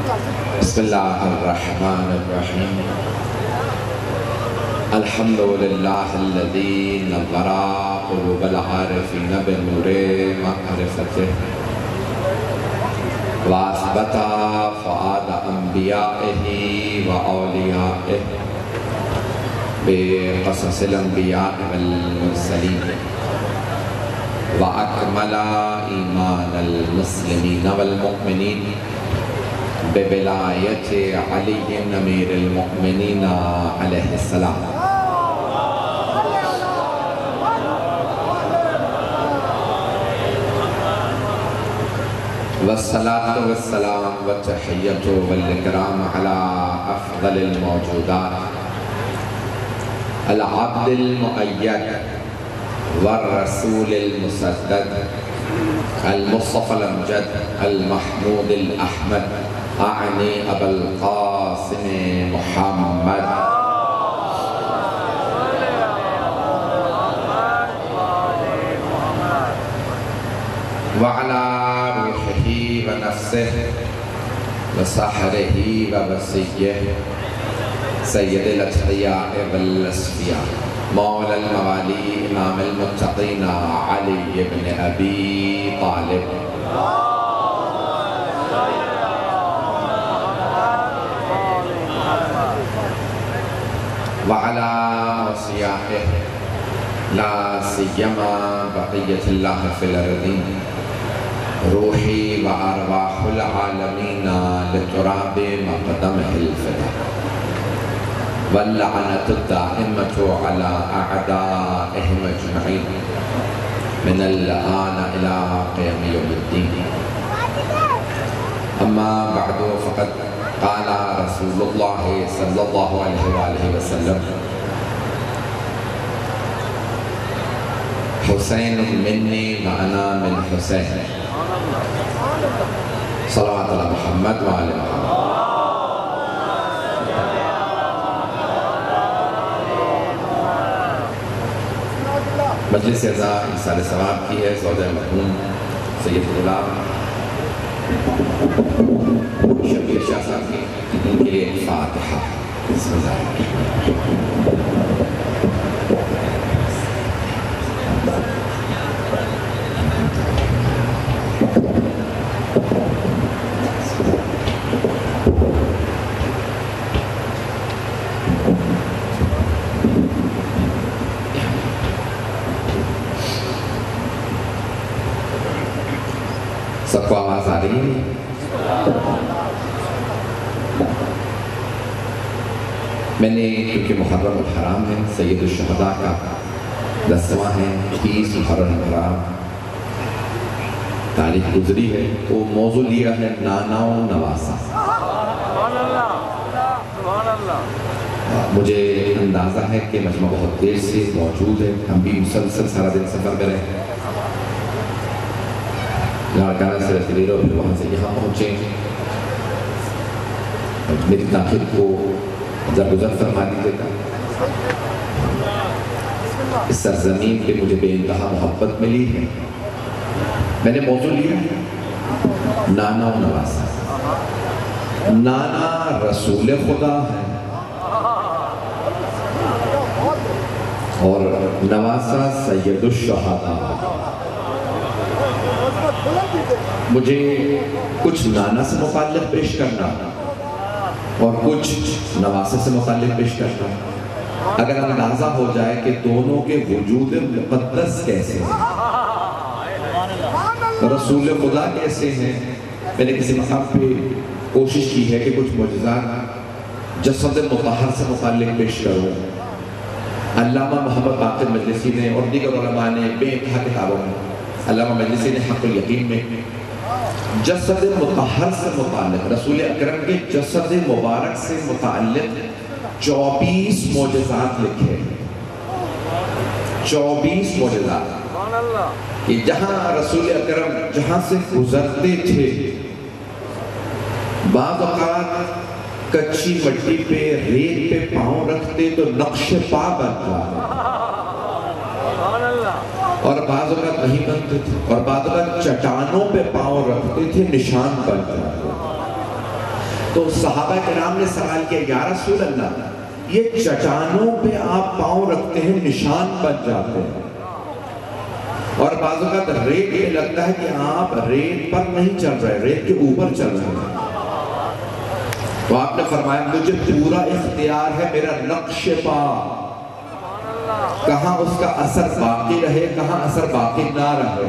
بسم اللہ الرحمن الرحیم الحمد للہ الذی نور قلوب العارفین بنور معرفتہ واثبت فؤاد انبیائہ واولیائہ بقصص الانبیاء والمرسلین وأكمل إيمان المسلمين والمؤمنين بولاية علي أمير المؤمنين عليه السلام والصلاة والسلام والتحية والإكرام على أفضل الموجودات العبد المؤيد والرسول المسدد المصطفى الأمجد المحمود الأحمد أعني أبا القاسم محمد وعلى روحه ونفسه وسحره ووصيه سيد الأتقياء والأصفياء مولا الموالي امام المتقين علي بن ابي طالب وعلى اوصيائه لا سيما بقية الله في الارضين روحي وارواح العالمين لتراب مقدمه الفدا واللعنة الدائمة على أعدائهم أجمعين من الآن إلى قيام يوم الدين أما بعد فقد قال رسول الله صلى الله عليه وآله وسلم حسين مني وأنا من حسين صلوات على محمد وآل محمد مجلس اعزا ایصال ثواب کی ہے زوجہ مرحوم سید غلام شبیر شاہ صاحب کی ان کے لیے فاتحہ بسم اللہ سب کو آواز آ رہی ہے میں نے کیونکہ محرم الحرام ہے سید الشہداء کا دسواں ہے 30 محرم الحرام تاریخ گزری ہے تو موضوع لیا ہے نانا و نواسا مجھے اندازہ ہے کہ مجمع بہت دیر سے موجود ہے ہم بھی مسلسل سارا دن سفر میں رہے لاڑکانہ سے رسیلے اور پھر وہاں سے یہاں پہنچے میری تاخیر کو درگزر فرما دیجیے گا اس سرزمین پہ مجھے بے انتہا محبت ملی ہے میں نے موضوع لیا ہے نانا و نواسا نانا رسول خدا ہے اور نواسا سید الشہداء مجھے کچھ نانا سے متعلق پیش کرنا اور کچھ نواسے سے متعلق پیش کرنا اگر اندازہ ہو جائے کہ دونوں کے وجود مقدس کیسے ہیں رسول خدا کیسے ہیں میں نے کسی مقام پہ کوشش کی ہے کہ کچھ معجزات جسد مطہر سے متعلق پیش کروں علامہ محمد باقر مجلسی نے اور دیگر علماء نے بے انتہا کتابوں میں علامہ مجلسی نے حق الیقین میں جسد مطہر سے متعلق رسول اکرم کے جسد مبارک سے متعلق 24 معجزات لکھے 24 معجزات کہ جہاں رسول اکرم جہاں سے گزرتے تھے بعض اوقات کچی مٹی پہ ریت پہ پاؤں رکھتے تو نقش پا بنتا اور بعض اوقات نہیں بنتے تھے اور بعض اوقات چٹانوں پہ پاؤں رکھتے تھے نشان بنتا تو صحابہ کرام نے سوال کیا یا رسول اللہ یہ چٹانوں پہ آپ پاؤں رکھتے ہیں نشان بن جاتے ہیں اور بعض اوقات ریت پہ لگتا ہے کہ آپ ریت پر نہیں چل رہے ریت کے اوپر چل رہے ہیں تو آپ نے فرمایا مجھے پورا اختیار ہے میرا نقش پا کہاں اس کا اثر باقی رہے کہاں اثر باقی نہ رہے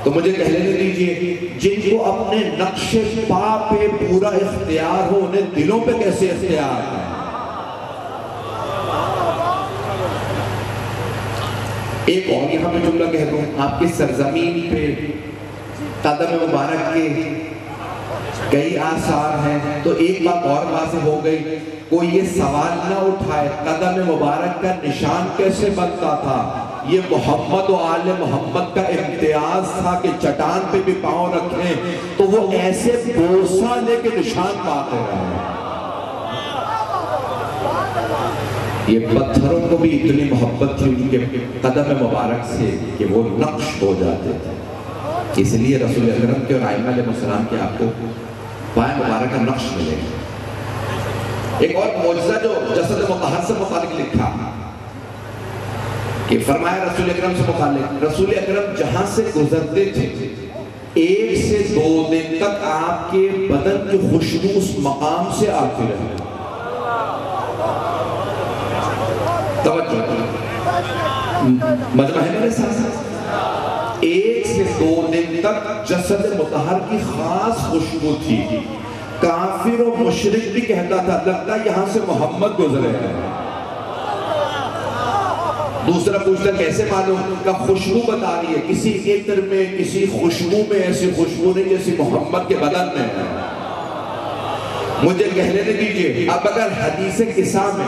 تو مجھے کہہ لینے دیجئے جن کو اپنے نقش پا پہ پورا اختیار ہو انہیں دلوں پہ کیسے اختیار ہے ایک اور یہاں میں جملہ کہہ دوں آپ کی سرزمین پہ قدم مبارک کے کئی آثار ہیں تو ایک بات اور واضح ہو گئی کوئی یہ سوال نہ اٹھائے قدم مبارک کا نشان کیسے بنتا تھا یہ محمد و آل محمد کا امتیاز تھا کہ چٹان پہ بھی پاؤں رکھیں تو وہ ایسے بوسہ لے کے نشان پاتے رہے یہ پتھروں کو بھی اتنی محبت تھی ان کے قدم مبارک سے کہ وہ نقش ہو جاتے تھے اس لیے رسول اکرم کے اور ائمہ علیہ السلام کے آپ کو پائے مبارک کا نقش ملے ایک اور معجزہ جو جسد مطہر سے متعلق لکھا کہ فرمایا رسول اکرم سے متعلق رسول اکرم جہاں سے گزرتے تھے 1 سے 2 دن تک آپ کے بدن کی خوشبو اس مقام سے آتی رہی مجمع ہے میرے ساتھ 1 سے 2 دن تک جسد مطہر کی خاص خوشبو تھی کافر و مشرک بھی کہتا تھا لگتا یہاں سے محمد گزرے ہیں دوسرا پوچھتا کیسے معلوم کا خوشبو بتا رہی ہے کسی عطر میں کسی خوشبو میں ایسی خوشبو نہیں جیسی محمد کے بدن میں ہے مجھے کہہ لینے دیجئے اب اگر حدیث قصہ میں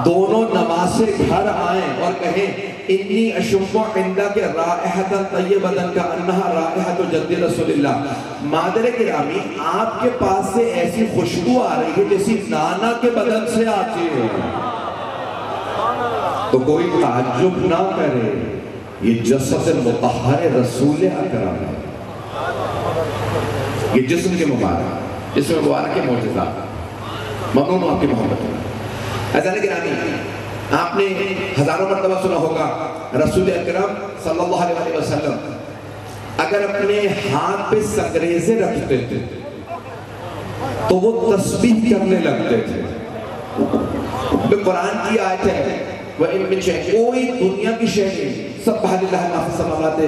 دونوں نماز سے گھر آئیں اور کہیں انی اشم عندک رائحۃ طیبۃ کانھا رائحۃ جد رسول اللہ مادر گرامی آپ کے پاس سے ایسی خوشبو آ رہی ہے جیسی نانا کے بدن سے آتی ہے تو کوئی تعجب نہ کرے یہ جسد مطہر رسول اکرم ہے یہ جسم کے مبارک جسم مبارک کے معجزات ممنون ہوں آپ کی محبت میں عزیزان گرامی آپ نے ہزاروں مرتبہ سنا ہوگا رسول اکرم صلی اللہ علیہ وسلم اگر اپنے ہاتھ پہ سنگریزے رکھتے تھے تو وہ تسبیح کرنے لگتے تھے قرآن کی آیت ہے وَإِن مِّن شَيْءٍ کوئی دنیا کی شے نہیں سبح للہ ما فی السماوات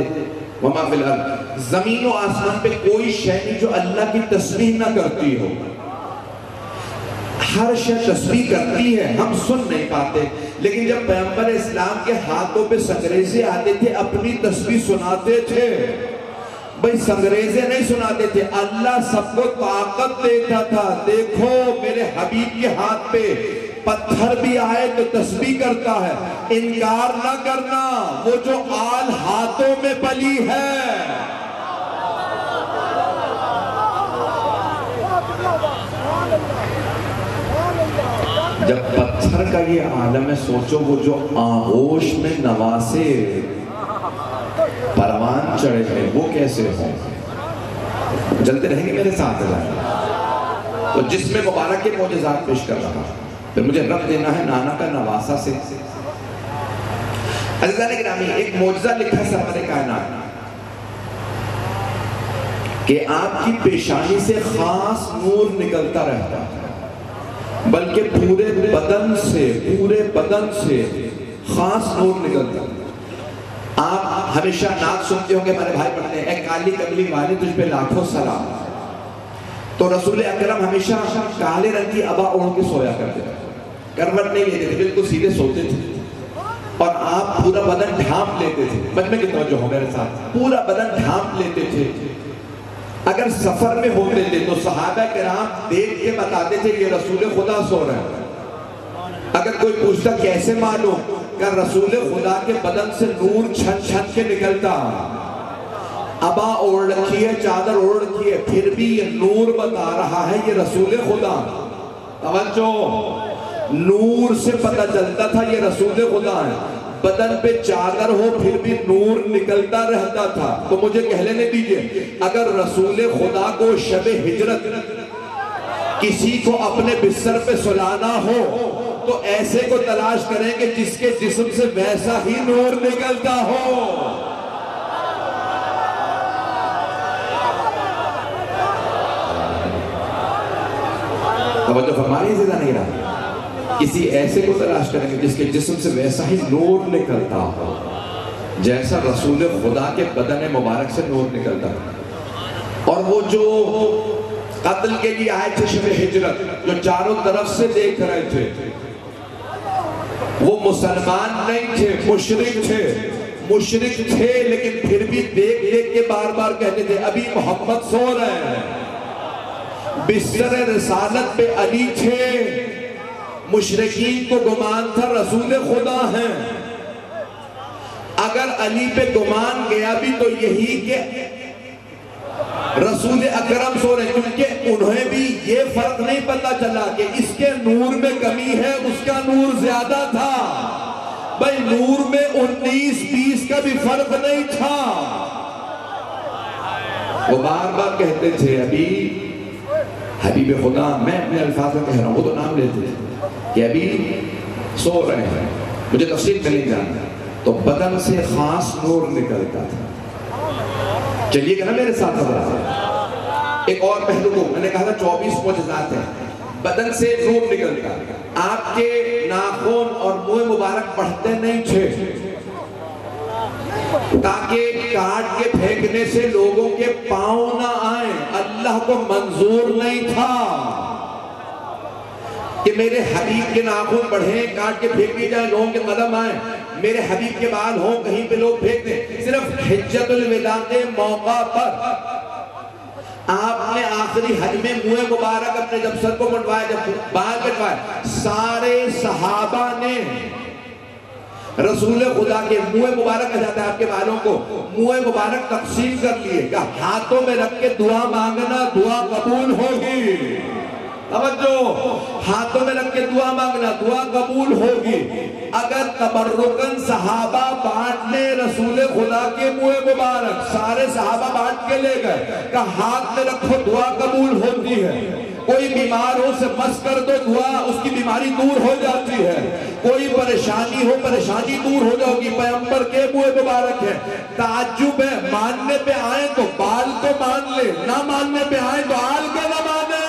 وما فی الارض زمین و آسمان پہ کوئی شے نہیں جو اللہ کی تسبیح نہ کرتی ہو ہر شے تسبیح کرتی ہے ہم سن نہیں پاتے لیکن جب پیغمبر اسلام کے ہاتھوں پہ سنگریزے آتے تھے اپنی تسبیح سناتے تھے بھئی سنگریزے نہیں سناتے تھے اللہ سب کو طاقت دیتا تھا دیکھو میرے حبیب کے ہاتھ پہ پتھر بھی آئے تو تسبیح کرتا ہے انکار نہ کرنا وہ جو آل ہاتھوں میں پلی ہے جب پتھر کا یہ عالم ہے سوچو وہ جو آغوش میں نواسے پروان چڑھے ہیں وہ کیسے ہوں جلتے رہیں گے میرے ساتھ تو جس میں مبارک کے معجزات پیش کر رہا پھر مجھے رب دینا ہے نانا کا نواسا سے عزیزان گرامی ایک معجزہ لکھا سرور کائنات کہ آپ کی پیشانی سے خاص نور نکلتا رہتا ہے بلکہ پورے بدن سے خاص نور نکلتا آپ ہمیشہ نعت سنتے ہوں گے ہمارے بھائی پڑھتے ہیں اے کالی کملی والی تجھ پہ لاکھوں سلام تو رسول اکرم ہمیشہ کالے رنگ کی عبا اوڑھ کے سویا کرتے تھے کروٹ نہیں لیتے تھے بالکل سیدھے سوتے تھے اور آپ پورا بدن ڈھانپ لیتے تھے مجمع کی توجہ ہو میرے ساتھ پورا بدن ڈھانپ لیتے تھے اگر سفر میں ہوتے تھے تو صحابہ کرام دیکھ کے بتاتے تھے یہ رسول خدا سو رہے ہیں اگر کوئی پوچھتا کیسے معلوم کہ رسول خدا کے بدن سے نور چھن چھن کے نکلتا عبا اوڑھ رکھی ہے چادر اوڑھ رکھی ہے پھر بھی یہ نور بتا رہا ہے یہ رسول خدا توجہ نور سے پتہ چلتا تھا یہ رسول خدا ہے بدن پہ چادر ہو پھر بھی نور نکلتا رہتا تھا. تو مجھے کہہ لینے دیجئے اگر رسول خدا کو شب ہجرت کسی کو اپنے بستر پہ سلانا ہو تو ایسے کو تلاش کریں کہ جس کے جسم سے ویسا ہی نور نکلتا ہو. توجہ فرمائیے زیادہ نہیں رہا. کسی ایسے کو تلاش کریں گے جس کے جسم سے ویسا ہی نور نکلتا ہو جیسا رسول خدا کے بدن مبارک سے نور نکلتا ہے. اور وہ جو قتل کے لیے آئے تھے شب ہجرت جو چاروں طرف سے دیکھ رہے تھے وہ مسلمان نہیں تھے, مشرک تھے لیکن پھر بھی دیکھ دیکھ کے بار بار کہتے تھے ابھی محمد سو رہے ہیں. بستر رسالت پہ علی تھے, مشرکین کو گمان تھا رسول خدا ہیں. اگر علی پہ گمان گیا بھی تو یہی کہ رسول اکرم سو رہے, کیونکہ انہیں بھی یہ فرق نہیں پتا چلا کہ اس کے نور میں کمی ہے, اس کا نور زیادہ تھا. بھائی نور میں 19-20 کا بھی فرق نہیں تھا. وہ بار بار کہتے تھے ابھی حبیب خدا, میں اپنے الفاظ میں کہہ رہا ہوں, وہ تو نام لیتے تھے کہ ابھی سو رہے ہیں, مجھے تفصیل میں نہیں جاننا. تو بدن سے خاص نور نکلتا تھا. چلیے گا نا میرے ساتھ حضرات. ایک اور پہلو کو میں نے کہا تھا 24 معجزات ہیں. بدن سے نور نکلتا, آپ کے ناخن اور منہ مبارک بڑھتے نہیں تھے تاکہ کاٹ کے پھینکنے سے لوگوں کے پاؤں نہ آئیں. اللہ کو منظور نہیں تھا کہ میرے حبیب کے ناخن بڑھیں کاٹ کے پھینک دی جائیں لوگوں کے قدم آئیں, میرے حبیب کے بال ہوں کہیں پہ لوگ پھینک دیں. صرف حجت الوداع کے موقع پر آپ نے آخری حج میں منہ مبارک اپنے جب سر کو منڈوایا, جب بال کٹوائے, سارے صحابہ نے رسول خدا کے منہ مبارک کہا جاتا ہے آپ کے بالوں کو, منہ مبارک تقسیم کر لیے کہ ہاتھوں میں رکھ کے دعا مانگنا, دعا قبول ہوگی. توجہ, ہاتھوں میں رکھ کے دعا مانگنا, دعا قبول ہوگی. اگر تبرکن صحابہ بانٹ لے رسول خدا کے منہ مبارک, سارے صحابہ بانٹ کے لے گئے کہ ہاتھ میں رکھو دعا قبول ہوتی ہے. کوئی بیمار ہو سے مس کر دو, دعا اس کی بیماری دور ہو جاتی ہے. کوئی پریشانی ہو, پریشانی دور ہو جائے گی. پیغمبر کے منہ مبارک ہے. تعجب ہے, ماننے پہ آئیں تو بال کو مان لے, نہ ماننے پہ آئیں تو آل کے نہ مانے.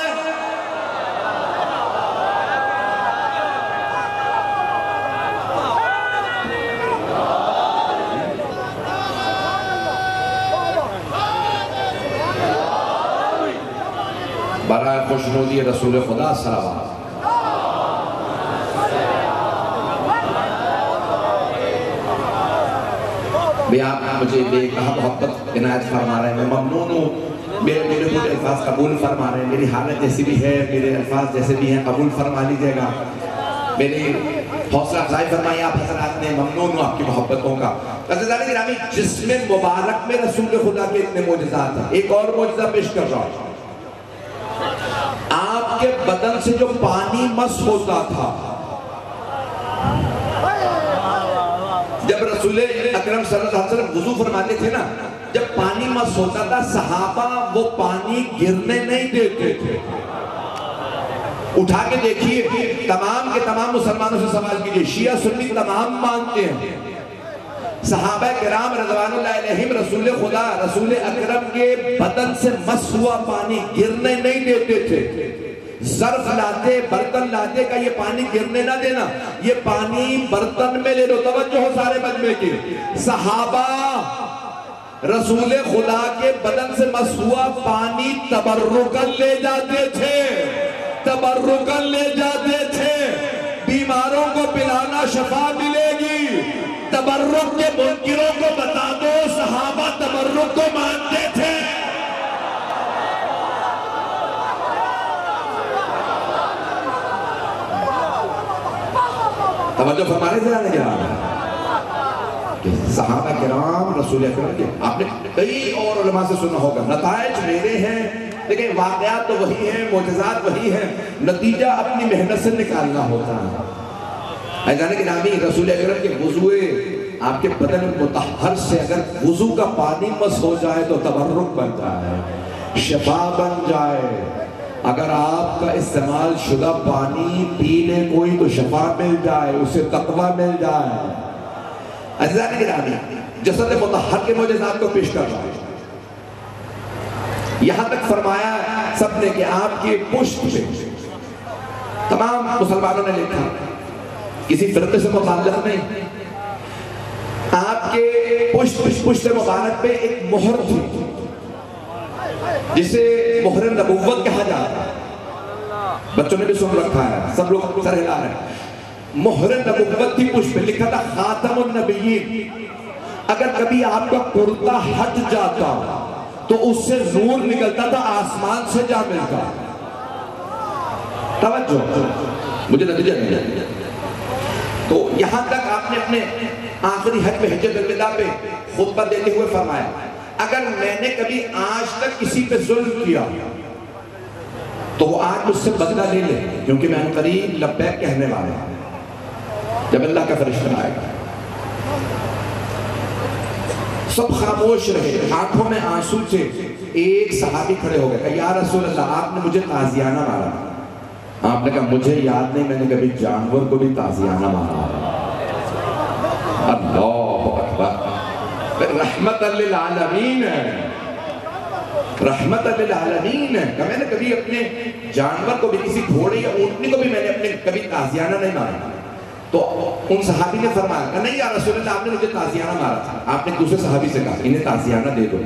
برائے خوشنودی رسول خدا صلوات. بھی آپ مجھے بے کہا محبت عنایت فرما رہے ہیں, میں ممنون ہوں. میرے پورے الفاظ قبول فرما رہے ہیں, میری حالت جیسی بھی ہے, میرے الفاظ جیسے بھی ہیں قبول فرما لیجئے گا. میری حوصلہ افزائی فرمائی آپ حضرات نے, ممنون ہوں آپ کی محبتوں کا. عزیزان گرامی, جسم مبارک میں رسول خدا کے اتنے معجزات ہیں. ایک اور معجزہ پیش کر رہا ہوں. آپ کے بدن سے جو پانی مس ہوتا تھا, جب رسول اکرم صلی اللہ علیہ وسلم وضو فرماتے تھے نا, جب پانی مس ہوتا تھا صحابہ وہ پانی گرنے نہیں دیتے تھے. اٹھا کے دیکھیے, تمام کے تمام مسلمانوں سے سوال کیجئے, شیعہ سنی تمام مانتے ہیں صحابہ کرام رضوان اللہ علیہم رسول خدا رسول اکرم کے بدن سے مس ہوا پانی گرنے نہیں دیتے تھے. ظرف لاتے, برتن لاتے کہ یہ پانی گرنے نہ دینا, یہ پانی برتن میں لے لو. توجہ ہو سارے مجمع کی. صحابہ رسول خدا کے بدن سے مس ہوا پانی تبرکن لے جاتے تھے, تبرکن لے جاتے تھے. بیماروں کو پلانا شفا ملے گی. تبرک کے منکروں کو بتا دو صحابہ تبرک کو مانتے تھے. توجہ فرمانے سے جانے کیا کہ صحابہ کرام رسول اکرم کے, آپ نے کئی اور علماء سے سنا ہوگا, نتائج میرے ہیں لیکن واقعات تو وہی ہیں, معجزات وہی ہیں, نتیجہ اپنی محنت سے نکالنا ہوتا ہے. عزیزان گرامی، رسول اکرم کے وضو آپ کے بدن مطہر سے اگر وضو کا پانی مس ہو جائے تو تبرک بن جائے، شفا بن جائے۔ اگر آپ کا استعمال شدہ پانی پی لے کوئی تو شفا مل جائے، اسے تقویٰ مل جائے۔ عزیزان گرامی، جسد مطہر کے معجزات کو پیش کر رہا ہے۔ یہاں تک فرمایا سب نے کہ آپ کی پشت پہ، تمام مسلمانوں نے لکھا، کسی فرقے سے متعلق نہیں، آپ کے پشت مبارک پہ ایک مہر تھی جسے مہر نبوت کہا جاتا ہے۔ بچوں نے بھی سن رکھا ہے، سب لوگ سر ہلا رہے ہیں۔ مہر نبوت تھی پشت پہ، لکھا تھا خاتم النبیین۔ اگر کبھی آپ کا کرتا ہٹ جاتا تو اس سے نور نکلتا تھا، آسمان سے جا ملتا۔ توجہ، مجھے نتیجہ نہیں ہے۔ تو یہاں تک آپ نے اپنے آخری حج میں حجۃ الوداع پہ خطبہ دیتے ہوئے فرمایا، اگر میں نے کبھی آج تک کسی پہ ظلم کیا تو وہ آج مجھ سے بدلہ لے لے، کیونکہ میں قریب لبیک کہنے والے ہیں جب اللہ کا فرشتہ آئے گا۔ سب خاموش رہے، آنکھوں میں آنسو سے ایک صحابی کھڑے ہو گئے، کہا یا رسول اللہ آپ نے مجھے تازیانہ مارا۔ آپ نے کہا مجھے یاد نہیں میں نے کبھی جانور کو بھی تازیانہ مارا۔ اللہ اکبر، رحمت للعالمین ہے، رحمت للعالمین ہے کہ میں نے کبھی اپنے جانور کو بھی، کسی گھوڑے یا اونٹنی کو بھی میں نے اپنے کبھی تازیانہ نہیں مارا۔ تو ان صحابی نے فرمایا کہ نہیں یا رسول اللہ آپ نے مجھے تازیانہ مارا تھا۔ آپ نے دوسرے صحابی سے کہا انہیں تازیانہ دے دو،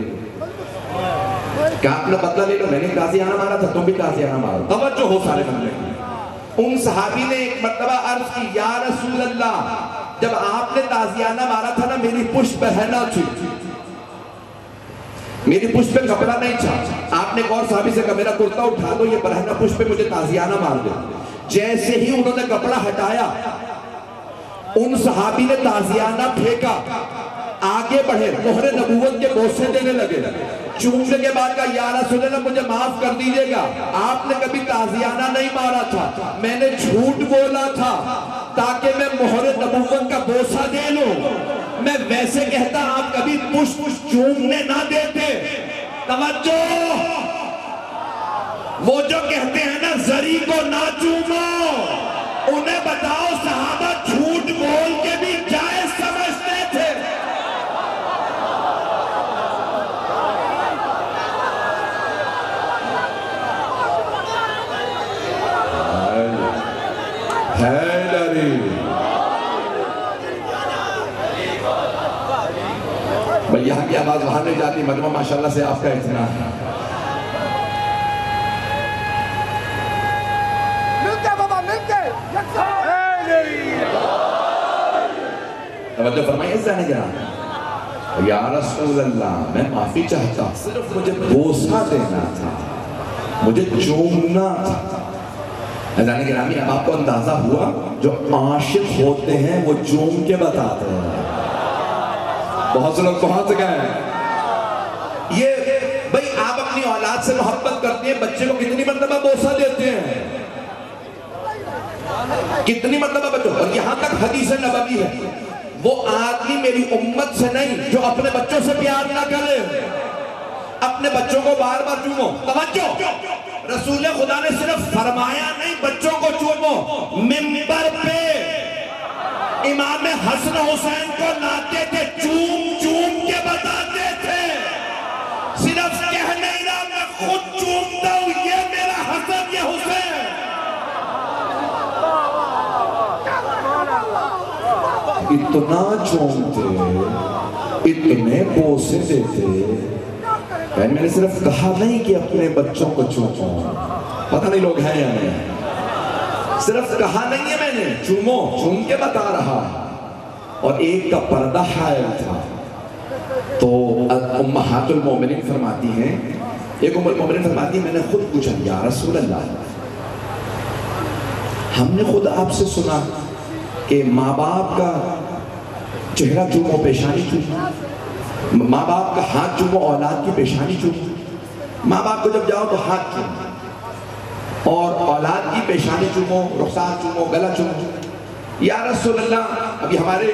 کہ آپ نے بدلہ لے لو، میں نے تازیانہ مارا تھا تم بھی تازیانہ مارو۔ توجہ ہو سارے بندے، ان صحابی نے ایک مرتبہ عرض کی یا رسول اللہ جب آپ نے تازیانہ مارا تھا نا میری پشت پہ ہینا تھی، میری پشت پہ کپڑا نہیں تھا۔ آپ نے ایک اور صحابی سے کہا میرا کرتا اٹھا دو، یہ برہنہ پشت پہ مجھے تازیانہ مار دے۔ جیسے ہی انہوں نے کپڑا ہٹایا ان صحابی نے تازیانہ پھینکا، آگے بڑھے، مہر نبوت کے بوسے دینے لگے۔ چومنے کے بعد کہا یا رسول اللہ مجھے معاف کر دیجئے گا، آپ نے کبھی تازیانہ نہیں مارا تھا، میں نے جھوٹ بولا تھا تاکہ میں مہر نبوت کا بوسہ دے لوں، میں ویسے کہتا آپ کبھی پشت چومنے نہ دیتے۔ توجہ، وہ جو کہتے ہیں نا زری کو نہ چومو، انہیں بتاؤ صحابہ جھوٹ بول کے بھی جائز سمجھتے تھے۔ بھئی یہاں کی آواز وہاں نہیں جاتی، مجمع ماشاءاللہ سے آپ کا اتنا ہے۔ توجہ فرمائیے زہنے گرامی، یا رسول اللہ میں معافی چاہتا، صرف مجھے بوسہ دینا تھا، مجھے چومنا تھا۔ زہنے گرامی اب آپ کو اندازہ ہوا جو عاشق ہوتے ہیں وہ چوم کے بتاتے ہیں۔ بہت سے لوگ پہنچ گئے ہیں یہ بھئی آپ اپنی اولاد سے محبت کرتے ہیں، بچے کو کتنی مرتبہ بوسہ دیتے ہیں، کتنی مرتبہ بچوں، اور یہاں تک حدیث نبوی ہے وہ آدمی میری امت سے نہیں جو اپنے بچوں سے پیار نہ کرے، اپنے بچوں کو بار بار چومو۔ توجہ، رسول خدا نے صرف فرمایا نہیں بچوں کو چومو، منبر پہ امام حسن حسین کو لاتے تھے، چوم چوم کے بتاتے تھے، صرف کہہ نہیں رہا میں خود چومتا ہوں یہ میرا حسن یہ حسین۔ اتنا چومتے، اتنے بوسے دیتے، میں نے صرف کہا نہیں کہ اپنے بچوں کو چومو، پتہ نہیں لوگ ہیں یا نہیں، صرف کہا نہیں ہے میں نے، چومو، چوم کے بتا رہا۔ اور ایک کا پردہ حائل تھا تو امہات المومنین فرماتی ہیں، ایک ام المومنین فرماتی ہیں میں نے خود پوچھا یا رسول اللہ ہم نے خود آپ سے سنا کہ ماں باپ کا چہرہ چومو، پیشانی چومو، ماں باپ کا ہاتھ چومو، اولاد کی پیشانی چومو، ماں باپ کو جب جاؤ تو ہاتھ چومو اور اولاد کی پیشانی چومو، رخسار چومو، گلا چومو، یا رسول اللہ، ابھی ہمارے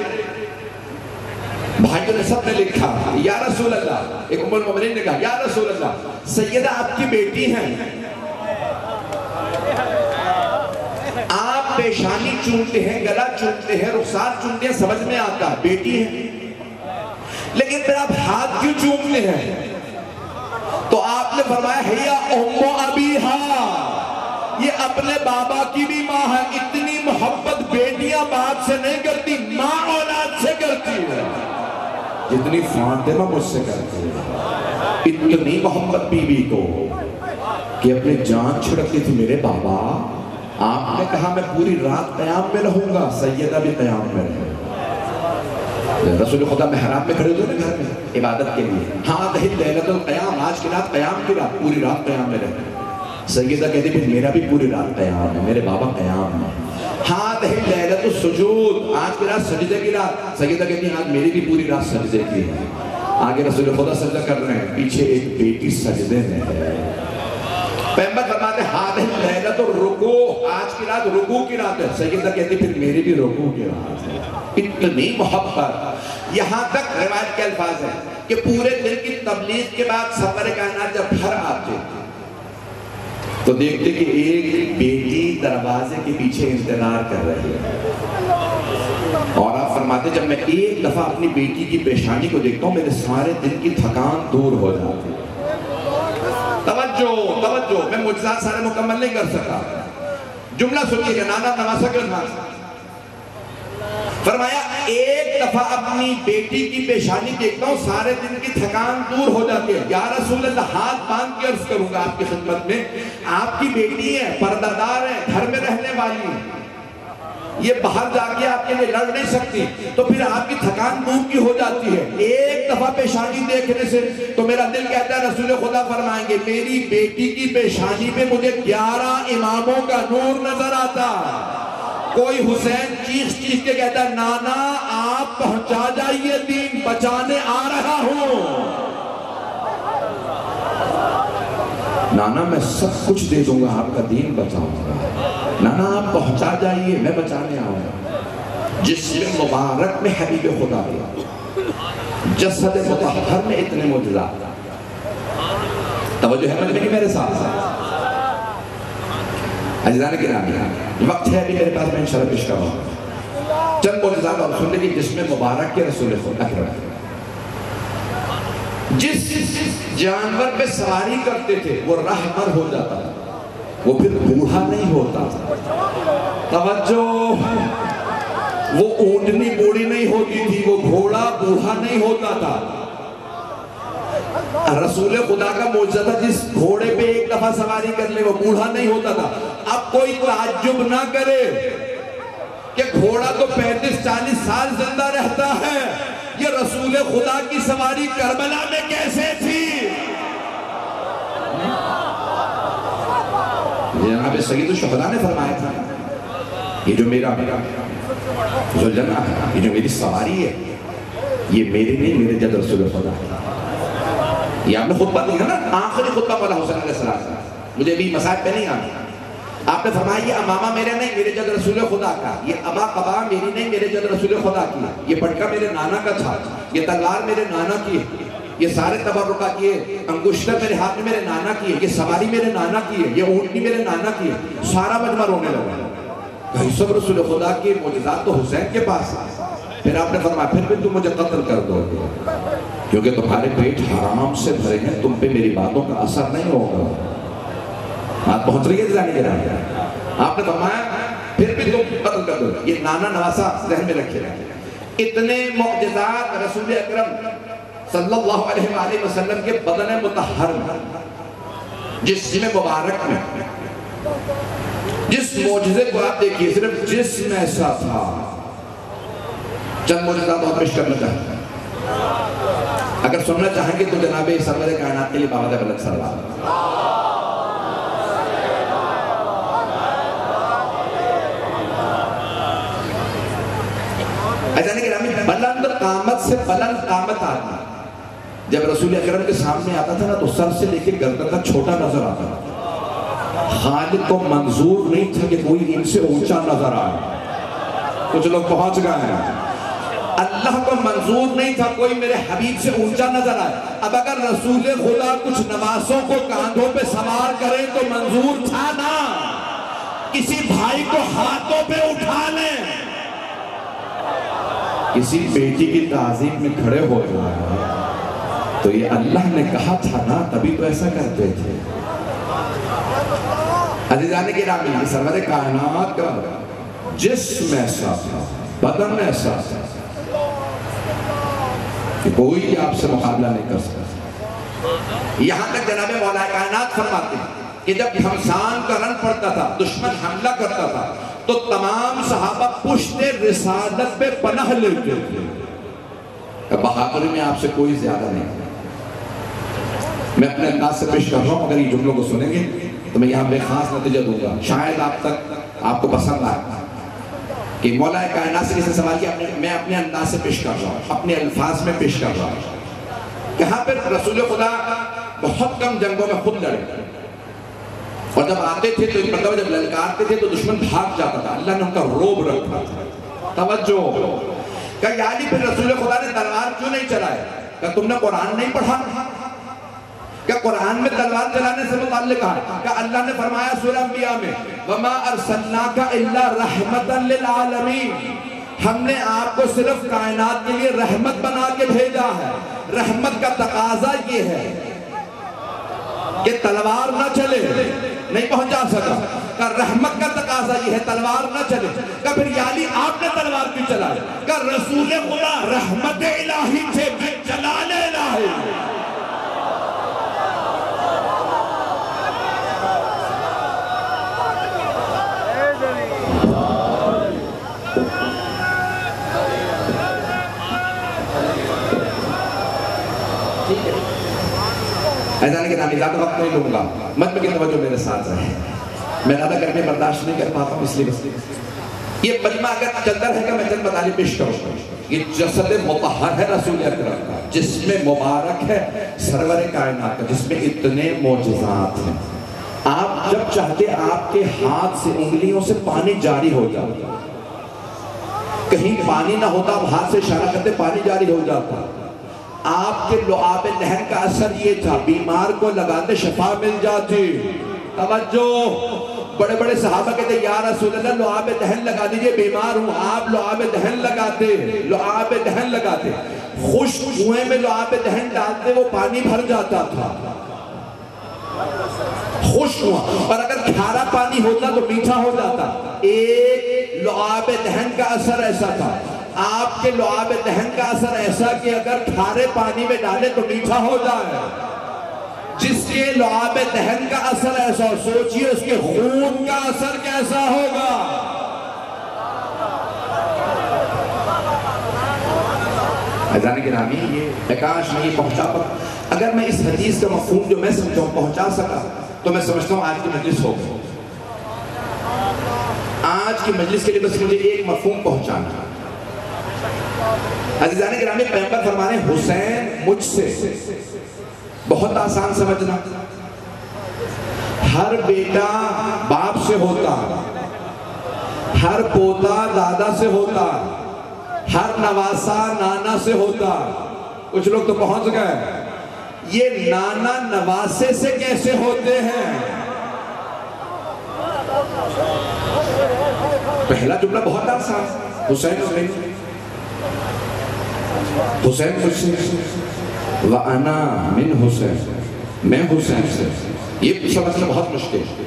بھائیوں نے سب نے لکھا یا رسول اللہ، ایک ام المؤمنین نے کہا یا رسول اللہ سیدہ آپ کی بیٹی ہیں، آپ پیشانی چومتے ہیں، گلا چومتے ہیں، رخسار چومتے ہیں، سمجھ میں آتا ہے بیٹی ہے، لیکن پھر آپ ہاتھ کیوں چومتے ہیں؟ تو آپ نے فرمایا ہیا ام ابیہا، یہ اپنے بابا کی بھی ماں ہے، اتنی محبت بیٹیاں باپ سے نہیں کرتی، ماں اولاد سے کرتی ہے جتنی فاطمہ مجھ سے کرتی ہے، اتنی محبت بیوی کو کہ اپنے جان چھڑکتی تھی میرے بابا، آپ نے کہا میں پوری رات قیام میں رہوں گا، سیدہ بھی قیام میں رہے، رسول خدا محراب میں کھڑے ہوئے نا گھر میں عبادت کے لیے، ہاں دہی لیلۃ القیام، آج کی رات قیام کی رات، پوری رات قیام میں رہے، سیدہ کہتی پھر میرا بھی پوری رات قیام ہے، میرے بابا قیام ہے، ہاں دہی لیلۃ السجود، آج کی رات سجدے کی رات، سیدہ کہتی ہیں آج میری بھی پوری رات سجدے کی ہے، آگے رسول خدا سجدہ کر رہے ہیں، پیچھے ایک بیٹی سجدے میں ہے، پیغمبر فرماتے ہیں ہاں دہی لیلۃ الرکوع، آج کی رات رکوع کی رات ہے، سیدہ کہتی پھر میری بھی رکوع کی رات ہے، اتنی محبت، یہاں تک روایت کے الفاظ ہیں کہ پورے دن کی تبلیغ کے بعد سفر کائنات جب گھر آتے تو دیکھتے کہ ایک بیٹی دروازے کے پیچھے انتظار کر رہی ہے، اور آپ فرماتے جب میں ایک دفعہ اپنی بیٹی کی پیشانی کو دیکھتا ہوں میرے سارے دن کی تھکان دور ہو جاتی ہے۔ توجہ، میں معجزات سارے مکمل نہیں کر سکتا، جملہ سنیے کہ نانا نواسا کے نام فرمایا ایک دفعہ اپنی بیٹی کی پیشانی دیکھتا ہوں سارے دن کی تھکان دور ہو جاتی ہے، یا رسول اللہ ہاتھ باندھ کے عرض کروں گا آپ کی خدمت میں، آپ کی بیٹی ہے، پردہ دار ہے، گھر میں رہنے والی ہے، یہ باہر جا کے آپ کے لیے لڑ نہیں سکتی، تو پھر آپ کی تھکان دور کی ہو جاتی ہے، ایک دفعہ پیشانی دیکھنے سے تو میرا دل کہتا ہے رسول خدا فرمائیں گے میری بیٹی کی پیشانی پہ مجھے 11 اماموں کا نور نظر آتا، کوئی حسین چیخ کے کہتا ہے نانا آپ پہنچا جائیے دین بچانے آ رہا ہوں، نانا میں سب کچھ دے دوں گا آپ کا دین بچاؤں گا، نانا آپ پہنچا جائیے میں بچانے آؤں گا، جسم مبارک میں حبیب خدا ہے، جسد مطہر میں اتنے معجزات، توجہ ہے مجھے کہ میرے ساتھ عزیزان گرامی وقت ہے ابھی میرے پاس میں انشاءاللہ پیش کروں گا چند معجزات اور سننے کی جس میں مبارک کے رسول خدا جس جانور پہ سواری کرتے تھے وہ رہبر ہو جاتا تھا، وہ پھر بوڑھا نہیں ہوتا تھا، توجہ، وہ اونٹنی بوڑھی نہیں ہوتی تھی، وہ گھوڑا بوڑھا نہیں ہوتا تھا، رسول خدا کا معجزہ تھا جس گھوڑے پہ ایک دفعہ سواری کر لے وہ بوڑھا نہیں ہوتا تھا، اب کوئی تعجب نہ کرے کہ گھوڑا تو 35-40 سال زندہ رہتا ہے، یہ رسول خدا کی سواری کربلا میں کیسے تھی؟ جناب سید الشہداء نے فرمایا تھا یہ جو میرا ذوالجناح ہے، یہ جو میری سواری ہے یہ میرے نہیں میرے جد رسول خدا ہے، یہ آپ نے خطبہ دیا نا آخری خطبہ مولا حسین علیہ السلام، مجھے بھی مسائل پہ نہیں آنا، آپ نے فرمایا یہ امامہ میرے نہیں میرے جد رسول خدا کا، یہ ابا قبا میری نہیں میرے جد رسول خدا کی، یہ پٹکا میرے نانا کا تھا، یہ تلوار میرے نانا کی ہے، یہ سارے تبرکہ کیے، انگشتر میرے ہاتھ میں میرے نانا کی ہے، یہ سواری میرے نانا کی ہے، یہ اونٹنی میرے نانا کی ہے، سارا مجمع رونے لگا، کہیں سب رسول خدا کی معجزات تو حسین کے پاس ہے، پھر آپ نے فرمایا پھر بھی تم مجھے قتل کر دو گے کیونکہ تمہارے پیٹ حرام سے بھرے ہیں، تم پہ میری باتوں کا اثر نہیں ہوگا، بات پہنچ رہی ہے جانے کے رہا آپ نے فرمایا پھر بھی تم قتل کر دو، یہ نانا نواسا ذہن میں رکھے رہے، اتنے معجزات رسول اکرم صلی اللہ علیہ وآلہ وسلم کے بدن مطہر میں، جسم مبارک میں، جس معجزے کو آپ دیکھئے صرف جسم ایسا تھا، چند معجزات اور پیش کرنا چاہتا اگر سننا چاہیں گے تو جناب سرور کائنات کے لیے بابا بلند سروار ایسانے گرامی بلند قامت سے بلند قامت آدمی جب رسول اکرم کے سامنے آتا تھا نا تو سر سے لے کے گردن تک چھوٹا نظر آتا تھا، خالق کو منظور نہیں تھا کہ کوئی ان سے اونچا نظر آئے، کچھ لوگ پہنچ گئے ہیں. اللہ کو منظور نہیں تھا کوئی میرے حبیب سے اونچا نظر آئے. اب اگر رسول خدا کچھ نوازوں کو کاندھوں پہ سوار کریں تو منظور تھا نا. کسی بھائی کو ہاتھوں پہ اٹھا لیں, کسی بیٹی کی تعظیم میں کھڑے ہو جائیں تو یہ اللہ نے کہا تھا نا, تبھی تو ایسا کرتے تھے. عزیزان گرامی, سرور کائنات کا جسم ایسا تھا, بدن ایسا تھا کہ کوئی آپ سے مقابلہ نہیں کر سکتا. یہاں تک جناب مولا کائنات فرماتے ہیں کہ جب گھمسان کا رن پڑتا تھا, دشمن حملہ کرتا تھا, تو تمام صحابہ پشت رسالت پہ پناہ لیتے تھے. بہادری میں آپ سے کوئی زیادہ نہیں. میں اپنے انداز سے پیش کر رہا ہوں, اگر یہ جملوں کو سنیں گے تو میں یہاں بے خاص نتیجہ دوں گا, شاید آپ کو پسند آئے کہ مولا کائنات سے کسی سوال کیا, میں اپنے انداز سے پیش کر رہا ہوں, اپنے الفاظ میں پیش کر رہا ہوں. یہاں پر رسول خدا بہت کم جنگوں میں خود لڑے, اور جب آتے تھے تو ایک مرتبہ جب للکارتے تھے تو دشمن بھاگ جاتا تھا. اللہ نے ان کا روب رکھا تھا. توجہ, کہ یعنی پھر رسول خدا نے تلوار کیوں نہیں چلائے؟ کہ تم نے قرآن نہیں پڑھا؟ کہ قرآن میں تلوار چلانے سے متعلق ہے کہ اللہ نے فرمایا سورہ انبیاء میں وَمَا أَرْسَلْنَاكَ إِلَّا رَحْمَةً لِلْعَالَمِينَ, ہم نے آپ کو صرف کائنات کے لیے رحمت بنا کے بھیجا ہے. رحمت کا تقاضا یہ ہے کہ تلوار نہ چلے, نہیں پہنچا سکا. کہ رحمت کا تقاضا یہ ہے تلوار نہ چلے. کہ پھر یعنی آپ نے تلوار کیوں چلائے؟ کہ رسول خدا رحمت الہی تھے, جلال الہی. ایسا نہیں کہ نامی زیادہ وقت نہیں لوں گا, مجمع کی توجہ میرے ساتھ رہے. میں زیادہ کرنے برداشت نہیں کر پاتا ہوں, اس لیے یہ مجمع اگر چلتا رہے گا میں چند مطالب پیش کروں. یہ جسد مطہر ہے رسول اکرم کا, جس میں مبارک ہے سرور کائنات کا, جس میں اتنے معجزات ہیں. آپ جب چاہتے آپ کے ہاتھ سے انگلیوں سے پانی جاری ہو جاتا, کہیں پانی نہ ہوتا آپ ہاتھ سے اشارہ کرتے پانی جاری ہو جاتا. آپ کے لعاب دہن کا اثر یہ تھا, بیمار کو لگاتے شفا مل جاتی. توجہ, بڑے بڑے صحابہ کہتے یا رسول اللہ لعاب دہن لگا دیجئے, بیمار ہوں. آپ لعاب دہن لگاتے, لعاب دہن لگاتے, خشک کنویں میں لعاب دہن ڈالتے, وہ پانی بھر جاتا تھا. خشک ہوا, اور اگر کھارا پانی ہوتا تو میٹھا ہو جاتا. ایک لعاب دہن کا اثر ایسا تھا. آپ کے لعاب دہن کا اثر ایسا کہ اگر کھارے پانی میں ڈالے تو میٹھا ہو جائے. جس کے لعاب دہن کا اثر ایسا, سوچئے اس کے خون کا اثر کیسا ہوگا. عزیزان گرامی, کاش میں یہ پہنچا پر, اگر میں اس حدیث کا مفہوم جو میں سمجھا ہوں پہنچا سکا تو میں سمجھتا ہوں آج کی مجلس ہوگی. آج کی مجلس کے لیے بس مجھے ایک مفہوم پہنچانا. عزیزان گرامی, پیغمبر فرمانے حسین مجھ سے, بہت آسان سمجھنا. ہر بیٹا باپ سے ہوتا, ہر پوتا دادا سے ہوتا, ہر نواسا نانا سے ہوتا. کچھ لوگ تو پہنچ گئے. یہ نانا نواسے سے کیسے ہوتے ہیں؟ پہلا جملہ بہت آسان, حسین حسین حسین مجھ سے, وَأَنَا مِنْ حسین, میں حسین سے. یہ سمجھنا بہت مشکل ہے.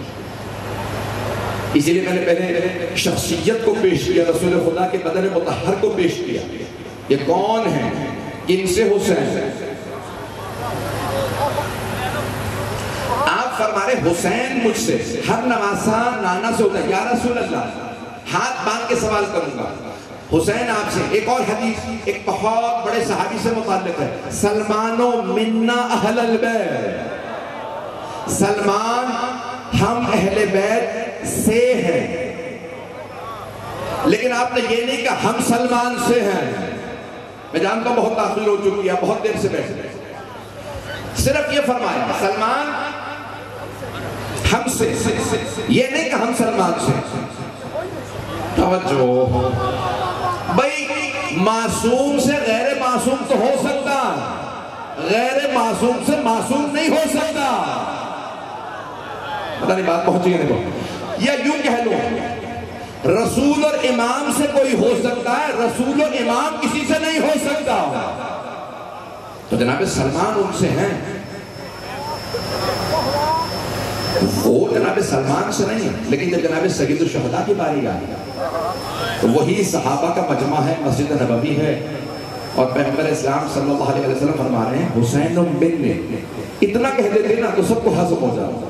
اسی لیے میں نے پہلے شخصیت کو پیش کیا, رسول خدا کے بدن مطہر کو پیش کیا. یہ کون ہیں؟ کن سے حسین؟ آپ فرما رہے حسین مجھ سے, ہر نواسا نانا سے ہوتا ہے. یا رسول اللہ, ہاتھ باندھ کے سوال کروں گا, حسین آپ سے. ایک اور حدیث ایک بہت بڑے صحابی سے متعلق ہے, سلمانو منا اہل البیت. سلمان ہم اہل بیت سے ہیں, لیکن آپ نے یہ نہیں کہا ہم سلمان سے ہیں. میں جانتا ہوں بہت تاخیر ہو چکی ہے, بہت دیر سے بیٹھے, صرف یہ فرمایا سلمان ہم سے, یہ نہیں کہ ہم سلمان سے. توجہ, معصوم سے غیر معصوم تو ہو سکتا، غیر معصوم سے معصوم نہیں ہو سکتا. پتہ نہیں بات پہنچی ہے دیکھو. یا یوں کہہ لو رسول اور امام سے کوئی ہو سکتا ہے، رسول اور امام کسی سے نہیں ہو سکتا. تو جناب سلمان ان سے ہیں، وہ جناب سلمان سے نہیں. لیکن جب جناب سید الشہداء کی باری آئی، وہی صحابہ کا مجمع ہے، مسجد نبوی ہے، اور پیغمبر اسلام صلی اللہ علیہ وسلم فرما رہے ہیں حسین بن نے اتنا کہہ دیتے نا تو سب کو ہضم ہو جاتا.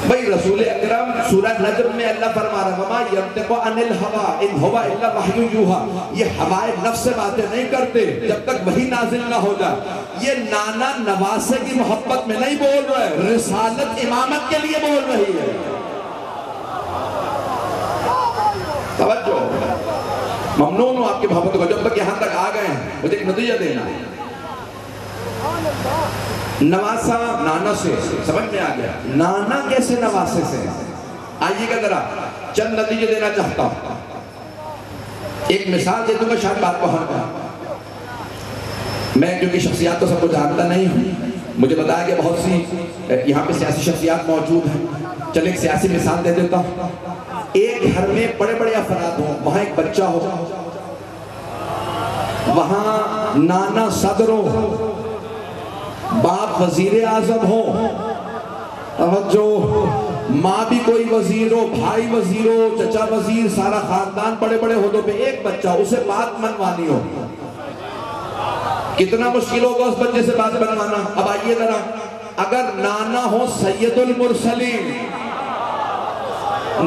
بھئی رسول اکرم سورہ نجم میں اللہ فرما رہا ہے وَمَا يَنْتِقُ عَنِ الْهَوَىٰ إِنْ هُوَ إِلَّا وَحْيٌ يُوحَىٰ. یہ ہوائے نفس سے باتیں نہیں کرتے جب تک وحی نازل نہ ہو جائے. یہ نانا نواسے کی محبت میں نہیں بول رہے، رسالت امامت کے لیے بول رہی ہے. توجہ، ممنون ہوں آپ کی محبت کو. جب تک یہاں تک آ گئے ہیں مجھے ایک نتیجہ دینا ہے. نواسا نانا سے سمجھ میں آ گیا، نانا کیسے نواسے سے؟ آئیے گا ذرا چند نتیجے دینا چاہتا ہوں. ایک مثال دے دوں گا شاید بات پہنچ جائے. میں کیونکہ شخصیات تو سب کو جانتا نہیں ہوں، مجھے بتایا کہ بہت سی یہاں پہ سیاسی شخصیات موجود ہیں. چلے ایک سیاسی مثال دے دیتا ہوں. ایک گھر میں بڑے بڑے افراد ہوں، وہاں ایک بچہ ہو، وہاں نانا صدر ہو، باپ وزیر اعظم ہو، توجہ، ماں بھی کوئی وزیر ہو، بھائی وزیر ہو، چچا وزیر، سارا خاندان بڑے بڑے عہدوں پہ، ایک بچہ اسے بات منوانی ہو. کتنا مشکل ہوگا اس بچے سے بات منوانا. اب آئیے ذرا، اگر نانا ہو سید المرسلین،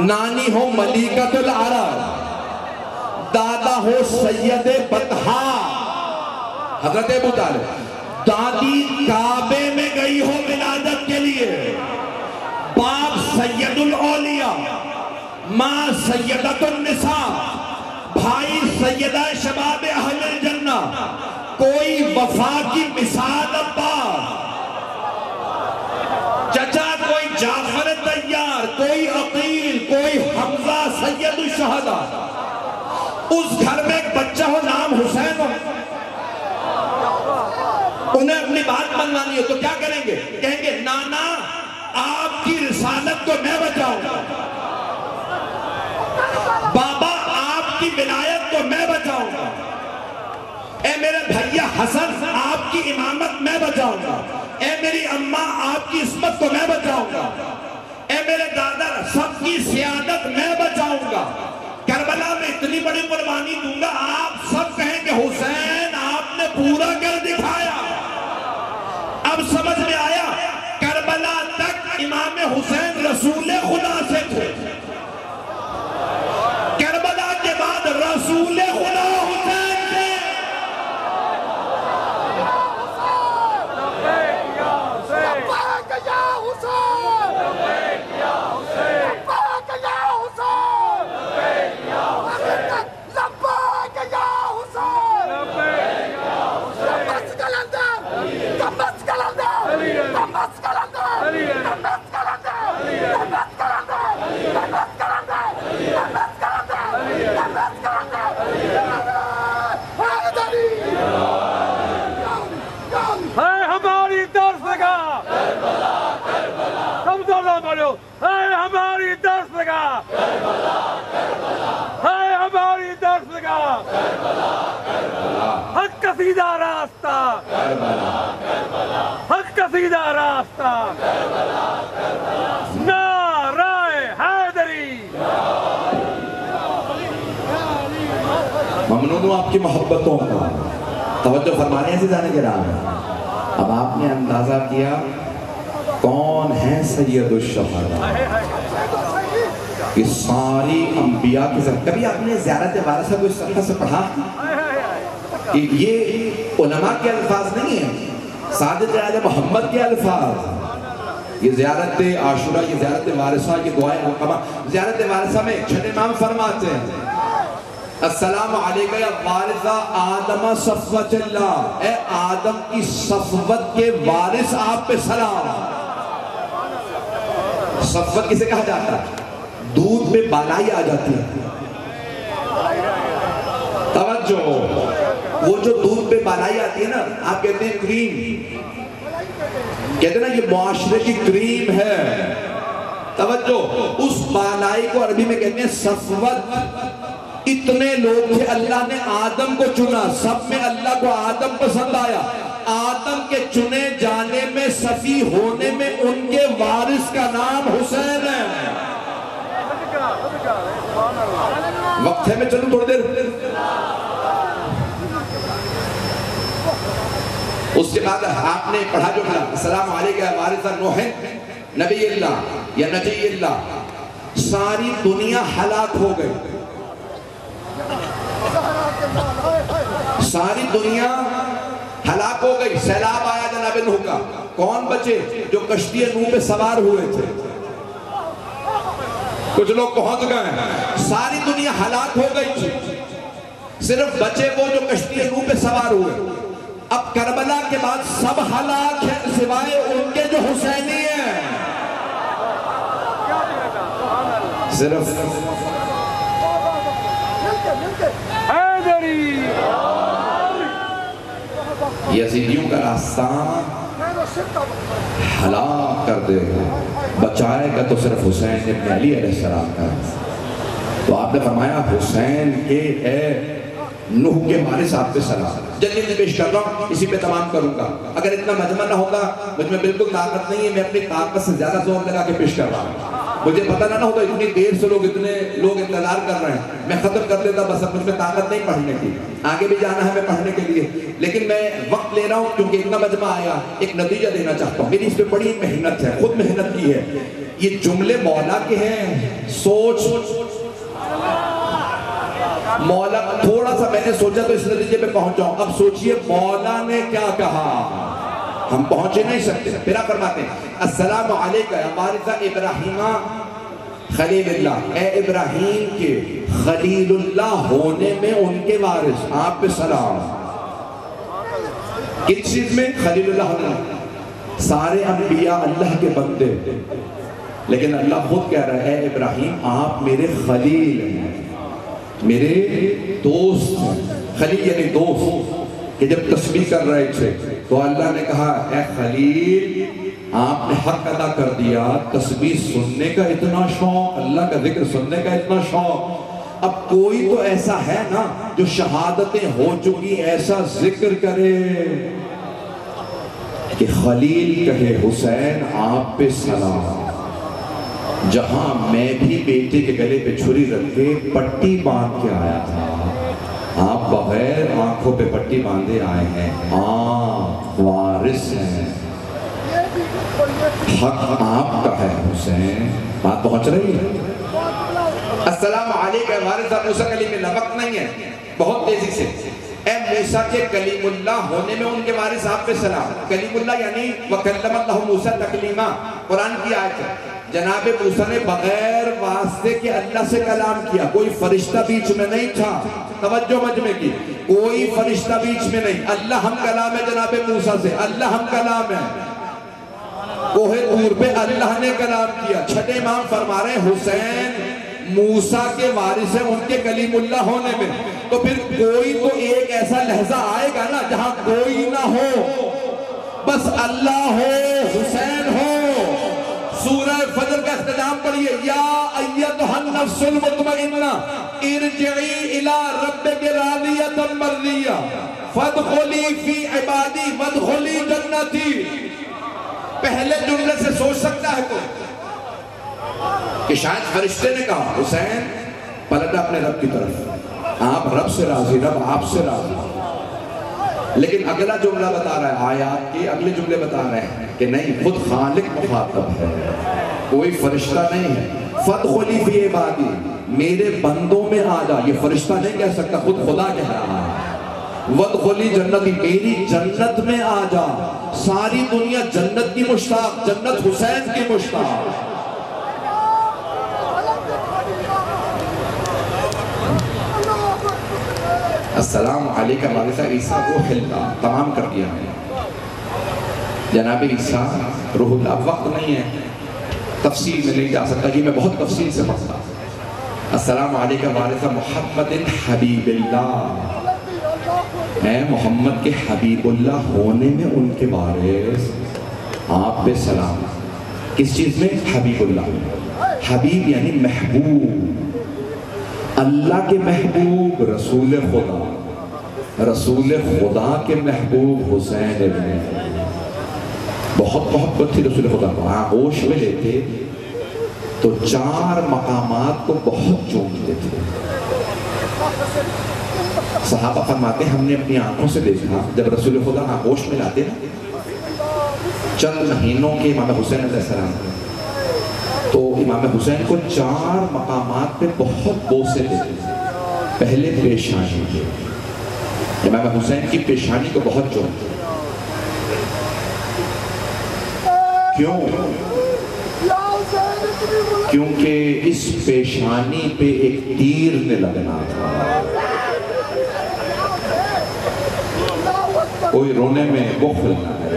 نانی ہو ملیکۃ العرب، دادا ہو سید بطحا حضرت ابو طالب، دادی کعبے میں گئی ہو ولادت کے لیے، باپ سید الاولیاء، ماں سیدۃ النساء، بھائی سیدہ شباب اہل الجنہ، کوئی وفا کی مثال عباس، چچا کوئی جعفر طیار، کوئی عقیل، کوئی حمزہ سید الشہداء. اس گھر میں ایک بچہ ہو نام حسین ہو، انہیں اپنی بات منوانی ہو تو کیا کریں گے؟ کہیں گے نانا آپ کی رسالت کو میں بچاؤں گا، بابا آپ کی ولایت کو میں بچاؤں گا، اے میرے بھیا حسن آپ کی امامت میں بچاؤں گا، اے میری اماں آپ کی عصمت کو میں بچاؤں گا، اے میرے دادا سب کی سیادت میں بچاؤں گا. کربلا میں اتنی بڑی قربانی دوں گا آپ سب کہیں گے حسین آپ نے پورا کر دکھایا. اب سمجھ میں آیا کربلا تک امام حسین رسول خدا سے تھے، کربلا کے بعد رسول خدا حسین تھے. ہماری درسگاہ سمجھو بولو، ہے ہماری درسگاہ، ہے ہماری درسگاہ، حق کا سیدھا راستہ، حق کا سیدھا راستہ، نعرہ حیدری. ممنون ہوں آپ کی محبتوں کا. توجہ فرمانے سے جانے کے رہا. اب آپ نے اندازہ کیا کون ہے سید الشہداء. یہ ساری انبیاء کی ذات. کبھی آپ نے زیارت وارثہ کو اس طرح سے پڑھا؟ یہ علماء کے الفاظ نہیں ہیں، سعادت آل محمد کے الفاظ. یہ زیارت عاشورہ، یہ زیارت وارثہ، یہ دعائے علقمہ. زیارت وارثہ میں چھٹے امام فرماتے ہیں السلام علیکہ یا وارثہ آدم صفوت اللہ، اے آدم کی صفوت کے وارث آپ پہ سلام. صفوت کسے کہا جاتا ہے؟ دودھ میں بالائی آ جاتی ہے. توجہ توجہ، وہ جو دودھ پہ بالائی آتی ہے نا، آپ کہتے ہیں کریم، کہتے ہیں نا یہ معاشرے کی کریم ہے، توجہ، اس بالائی کو عربی میں کہتے ہیں صفوت۔ اتنے لوگ تھے، اللہ نے آدم کو چنا، سب میں اللہ کو آدم پسند آیا، آدم کے چنے جانے میں، صفی ہونے میں ان کے وارث کا نام حسین ہے۔ وقت ہے میں چلوں تھوڑی دیر؟ اس کے بعد آپ نے پڑھا جو پڑھا، السلام علیکہ وارث نوح نبی اللہ یا نجی اللہ، ساری دنیا ہلاک ہو گئی، ساری دنیا ہلاک ہو گئی، سیلاب آیا جناب نوح کا، کون بچے؟ جو کشتی نوح پہ سوار ہوئے تھے، کچھ لوگ پہنچ گئے، ساری دنیا ہلاک ہو گئی تھی، صرف بچے وہ جو کشتی نوح پہ سوار ہوئے۔ اب کربلا کے بعد سب ہلاک ہیں سوائے ان کے جو حسینی ہیں، صرف حیدری یزیدیوں کا راستہ ہلاک کر دے گا، بچائے گا تو صرف حسین ابن علی علیہ السلام کا۔ تو آپ نے فرمایا حسین کے اے نوح کے وارث آپ پہ سلام۔ جلدی میں پیش کر رہا ہوں، اسی پہ تمام کروں گا، اگر اتنا مجمع نہ ہوگا، مجھ میں بالکل طاقت نہیں ہے، میں اپنی طاقت سے زیادہ زور لگا کے پیش کر رہا ہوں، مجھے پتہ نہ ہوتا اتنی دیر سے اتنے لوگ انتظار کر رہے ہیں، میں ختم کر دیتا، بس اب مجھ میں طاقت نہیں پڑھنے کی، آگے بھی جانا ہے میں پڑھنے کے لیے، لیکن میں وقت لے رہا ہوں کیونکہ اتنا مجمع آیا، ایک نتیجہ دینا چاہتا ہوں، میری اس پہ بڑی محنت ہے، خود محنت کی ہے، یہ جملے مولا کے ہیں، سوچ مولا، تھوڑا سا میں نے سوچا تو اس نتیجے پہ پہنچاؤں، اب سوچئے مولا نے کیا کہا، ہم پہنچے نہیں سکتے، پھر آپ فرماتے ہیں السلام علیکہ یا وارث ابراہیم خلیل اللہ، اے ابراہیم کے خلیل اللہ ہونے میں ان کے وارث آپ پہ سلام۔ کس چیز میں؟ خلیل اللہ ہونے میں، سارے انبیاء اللہ کے بندے، لیکن اللہ خود کہہ رہا ہے اے ابراہیم آپ میرے خلیل ہیں، میرے دوست ہیں، خلیل یعنی دوست، کہ جب تسبیح کر رہے تھے تو اللہ نے کہا اے خلیل آپ نے حق ادا کر دیا، تسبیح سننے کا اتنا شوق، اللہ کا ذکر سننے کا اتنا شوق، اب کوئی تو ایسا ہے نا جو شہادتیں ہو چکی ایسا ذکر کرے کہ خلیل کہے حسین آپ پہ سلام۔ جہاں میں بھی بیٹے کے گلے پہ چھری رکھ کے پٹی باندھ کے آیا تھا، آپ بغیر آنکھوں پہ پٹی باندھے آئے ہیں، آپ وارث ہیں، حق آپ کا ہے حسین۔ بات پہنچ رہی ہے؟ السلام علیکہ وارث موسیٰ کلیم اللہ، وقت نہیں ہے، بہت تیزی سے، اے موسیٰ کے کلیم اللہ ہونے میں ان کے وارث آپ پہ سلام۔ کلیم اللہ یعنی وَكَلَّمَ اللَّهُ مُوسَىٰ تَكْلِيمًا، قرآن کی آیت ہے، جناب موسیٰ نے بغیر واسطے کے اللہ سے کلام کیا، کوئی فرشتہ بیچ میں نہیں تھا، توجہ مجمع کی، کوئی فرشتہ بیچ میں نہیں، اللہ ہم کلام ہے جناب موسیٰ سے، اللہ ہم کلام ہے، کوہ طور پہ اللہ نے کلام کیا۔ چھٹے امام فرما رہے ہیں حسین موسیٰ کے وارث ہیں ان کے کلیم اللہ ہونے میں، تو پھر کوئی تو ایک ایسا لحظہ آئے گا نا جہاں کوئی نہ ہو، بس اللہ ہو، حسین ہو۔ سورہ فجر کا اختتام پڑھئے، یا ایتھا النفس المطمئنہ ارجعی الی ربک راضیۃ مرضیہ فادخلی فی عبادی وادخلی جنتی۔ پہلے جملے سے سوچ سکتا ہے کوئی کہ شاید فرشتے نے کہا حسین پلٹا اپنے رب کی طرف، آپ رب سے راضی، رب آپ سے راضی، لیکن اگلا جملہ بتا رہا ہے، آیات کے اگلے جملے بتا رہے ہیں کہ نہیں، خود خالق مخاطب ہے، کوئی فرشتہ نہیں ہے۔ فَادْخُلِي فِي عِبَادِي، میرے بندوں میں آ جا، یہ فرشتہ نہیں کہہ سکتا، خود خدا کہہ رہا ہے۔ وَادْخُلِي جَنَّتِي، میری جنت میں آ جا، ساری دنیا جنت کی مشتاق، جنت حسین کی مشتاق۔ السلام علیکہ وارث عیسیٰ روح اللہ، تمام کر دیا میں جناب عیسیٰ روح اللہ۔ اب وقت نہیں ہے، تفصیل میں نہیں جا سکتا، یہ میں بہت تفصیل سے پڑھتا۔ السلام علیکہ وارث محمد حبیب اللہ، اے محمد کے حبیب اللہ ہونے میں ان کے وارث آپ پہ سلام. کس چیز میں؟ حبیب اللہ. حبیب یعنی محبوب، اللہ کے محبوب رسول خدا، رسول خدا کے محبوب حسین ابن. بہت محبت تھی رسول خدا کو. آغوش میں لیتے تو 4 مقامات کو بہت چومتے تھے. صحابہ فرماتے ہیں ہم نے اپنی آنکھوں سے دیکھا جب رسول خدا آغوش میں لاتے نا چند مہینوں کے امام حسین علیہ السلام، تو امام حسین کو 4 مقامات پہ بہت بوسے دیتے. پہلے پیشانی پہ، امام حسین کی پیشانی کو بہت چومتے. کیوں؟ کیونکہ اس پیشانی پہ ایک تیر نے لگنا تھا. کوئی رونے میں بخل نہ ہے.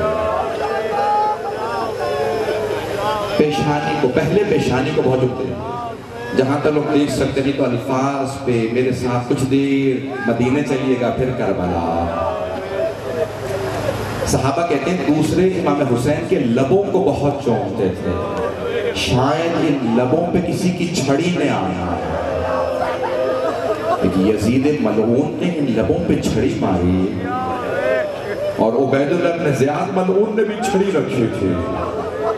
پیشانی کو، پہلے پیشانی کو بہت چومتے ہیں. جہاں تک لوگ دیکھ سکتے نہیں تو الفاظ پہ میرے ساتھ کچھ دیر مدینے چلیے گا پھر کربلا. صحابہ کہتے ہیں دوسرے امام حسین کے لبوں کو بہت چومتے تھے. شاید ان لبوں پہ کسی کی چھڑی نے آنا. یزید ملعون نے ان لبوں پہ چھڑی ماری اور عبید اللہ بن زیاد ملعون نے بھی چھڑی رکھی تھی.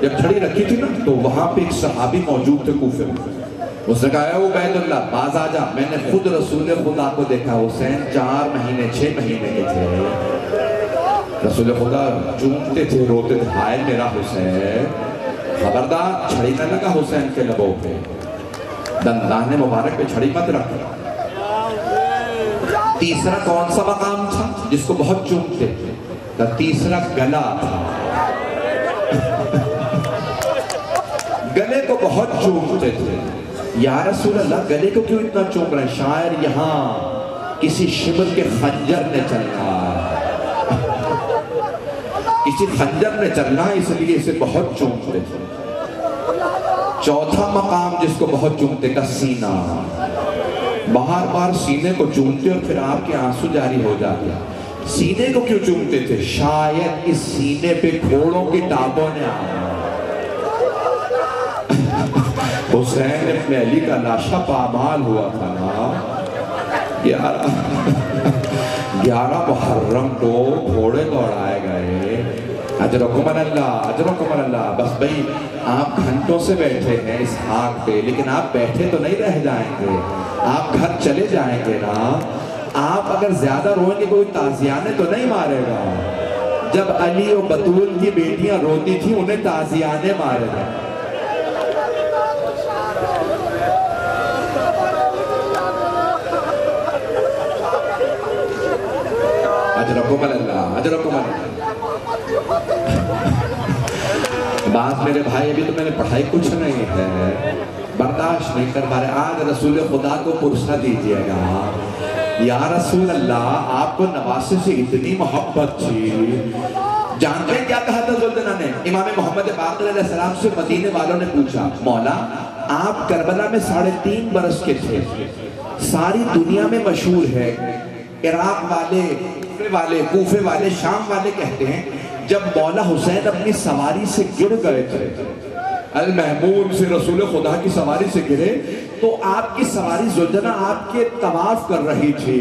جب چھڑی رکھی تھی نا تو وہاں پہ ایک صحابی موجود تھے کوفے میں. اس نے کہا اے عبید اللہ باز آ جا، میں نے خود رسول خدا کو دیکھا. حسین 4 مہینے 6 مہینے کے تھے. رسول خدا چومتے تھے، روتے تھے، ہائے میرا حسین. خبردار چھڑی نہ لگا حسین کے لبوں پہ. دندان مبارک پہ چھڑی مت رکھ. تیسرا کون سا مقام تھا جس کو بہت چومتے تھے؟ تیسرا گلا تھا. گلے کو بہت چومتے تھے. یا رسول اللہ گلے کو کیوں اتنا چوم رہے ہیں؟ شاید یہاں کسی شبر کے خنجر نے چلنا ہے، کسی خنجر نے چلنا ہے، اس لیے اسے بہت چومتے تھے. چوتھا مقام جس کو بہت چومتے کا سینہ. بار بار سینے کو چومتے اور پھر آپ کے آنسو جاری ہو جاتے. سینے کو کیوں چومتے تھے؟ شاید اس سینے پہ گھوڑوں کی ٹانگوں نے آنا. حسین ابن علی کا لاشا پامال ہوا تھا نا. 11 محرم کو گھوڑے دوڑائے گئے. اجرکم اللہ، اجرکم اللہ. بس بھئی آپ گھنٹوں سے بیٹھے ہیں اس آگ پہ، لیکن آپ بیٹھے تو نہیں رہ جائیں گے، آپ گھر چلے جائیں گے نا. آپ اگر زیادہ روئیں گے کوئی تازیانے تو نہیں مارے گا. جب علی و بطول کی بیٹیاں روتی تھیں انہیں تازیانے مارے گا. اجرکم اللہ، اجرکم اللہ. بات میرے بھائی ابھی تو میں نے پڑھائی کچھ نہیں ہے، برداشت نہیں کر پا رہے. آج رسول خدا کو پرسہ دیجئے گا. یا رسول اللہ آپ کو نواسے سے اتنی محبت تھی. جانتے ہیں کیا کہا تھا ذوالجلال نے؟ امام محمد باقر علیہ السلام سے مدینے والوں نے پوچھا مولا آپ کربلا میں 3.5 برس کے تھے، ساری دنیا میں مشہور ہے. عراق والے، کوفے والے، شام والے کہتے ہیں جب مولا حسین اپنی سواری سے گر گئے تھے، المحمود سے رسول خدا کی سواری سے گرے تو آپ کی سواری ذوالجلال آپ کے طواف کر رہی تھی،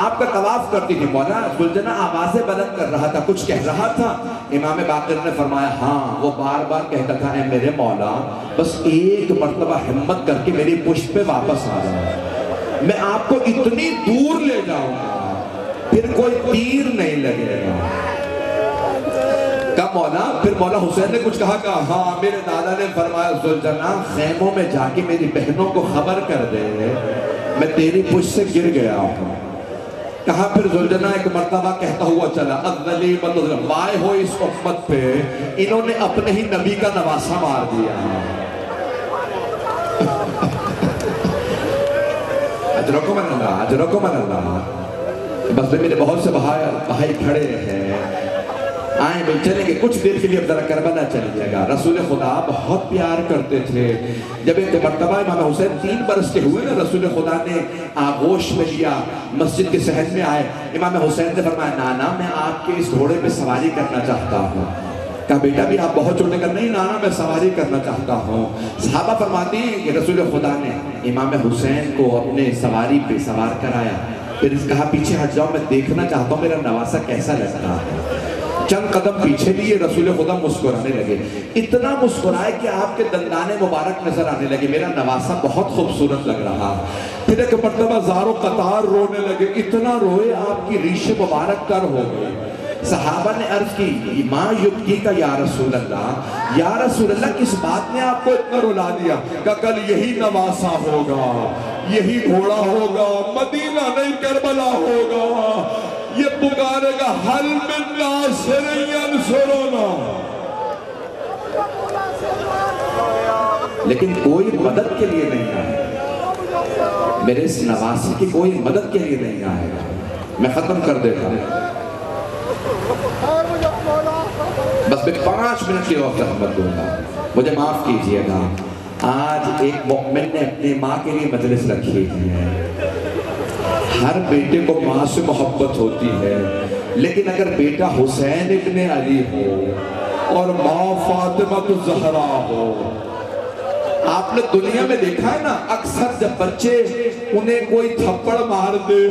آپ کا طواف کرتی تھی. مولا ذوالجلال آوازیں بلند کر رہا تھا، کچھ کہہ رہا تھا. امام باقر نے فرمایا ہاں وہ بار بار کہتا تھا اے میرے مولا بس ایک مرتبہ ہمت کر کے میری پشت پہ واپس آ جاؤ، میں آپ کو اتنی دور لے جاؤں گا پھر کوئی تیر نہیں لگے گا. کہا مولا، پھر مولا حسین نے کچھ کہا کہ ہاں میرے دادا نے فرمایا ذوالجلال خیموں میں جا کے میری بہنوں کو خبر کر دے میں تیری پشت سے گر گیا ہوں. کہا پھر ذوالجلال ایک مرتبہ کہتا ہوا چلا الذلی والظلم، وائے ہو اس امت پہ انہوں نے اپنے ہی نبی کا نواسہ مار دیا. اجرکم اللہ، اجرکم اللہ. بس میرے بہت سے بھائی کھڑے ہیں. آئیں بھائی چلیں گے کچھ دیر کے لیے اب ذرا کربلا چل جائے گا. رسول خدا بہت پیار کرتے تھے. جب ایک مرتبہ امام حسین 3 برس کے ہوئے نا, رسول خدا نے آغوش میں لیا, مسجد کے صحن میں آئے. امام حسین نے فرمایا نانا میں آپ کے اس گھوڑے پہ سواری کرنا چاہتا ہوں. کہا بیٹا بھی آپ بہت چھوٹے کر, نہیں نانا میں سواری کرنا چاہتا ہوں. صحابہ فرماتی ہیں کہ رسول خدا نے امام حسین کو اپنے سواری پہ سوار کرایا. پھر کہا پیچھے ہٹ جاؤ, میں دیکھنا چاہتا ہوں میرا نواسہ کیسا لگتا ہے. چند قدم پیچھے لیے, رسول خدا مسکرانے لگے. اتنا مسکرائے کہ آپ کے دندانے مبارک نظر آنے لگے, میرا نواسہ بہت خوبصورت لگ رہا. پھر ایک مرتبہ زارو قطار رونے لگے, اتنا روئے آپ کی ریش مبارک تر ہو گئی. صحابہ نے عرض کی ماں یبکی کا یا رسول اللہ, یا رسول اللہ کس بات نے آپ کو اتنا رلا دیا؟ کہ کل یہی نواسہ ہوگا, یہی گھوڑا ہوگا, مدینہ نہیں کربلا ہوگا, یہ پکارے گا حل من ناصر ینصرنا. لیکن کوئی مدد کے لیے نہیں آئے, میرے اس نواسے کی کوئی مدد کے لیے نہیں آئے. میں ختم کر دیتا ہوں, بس میں 5 منٹ کی وقت رحمت دوں گا, مجھے معاف کیجئے گا. آج ایک مومن نے اپنی ماں کے لیے مجلس رکھی ہے. ہر بیٹے کو ماں سے محبت ہوتی ہے, لیکن اگر بیٹا حسین ابن علی ہو اور ماں فاطمہ الزہرا ہو, آپ نے دنیا میں دیکھا ہے نا اکثر جب بچے انہیں کوئی تھپڑ مار دے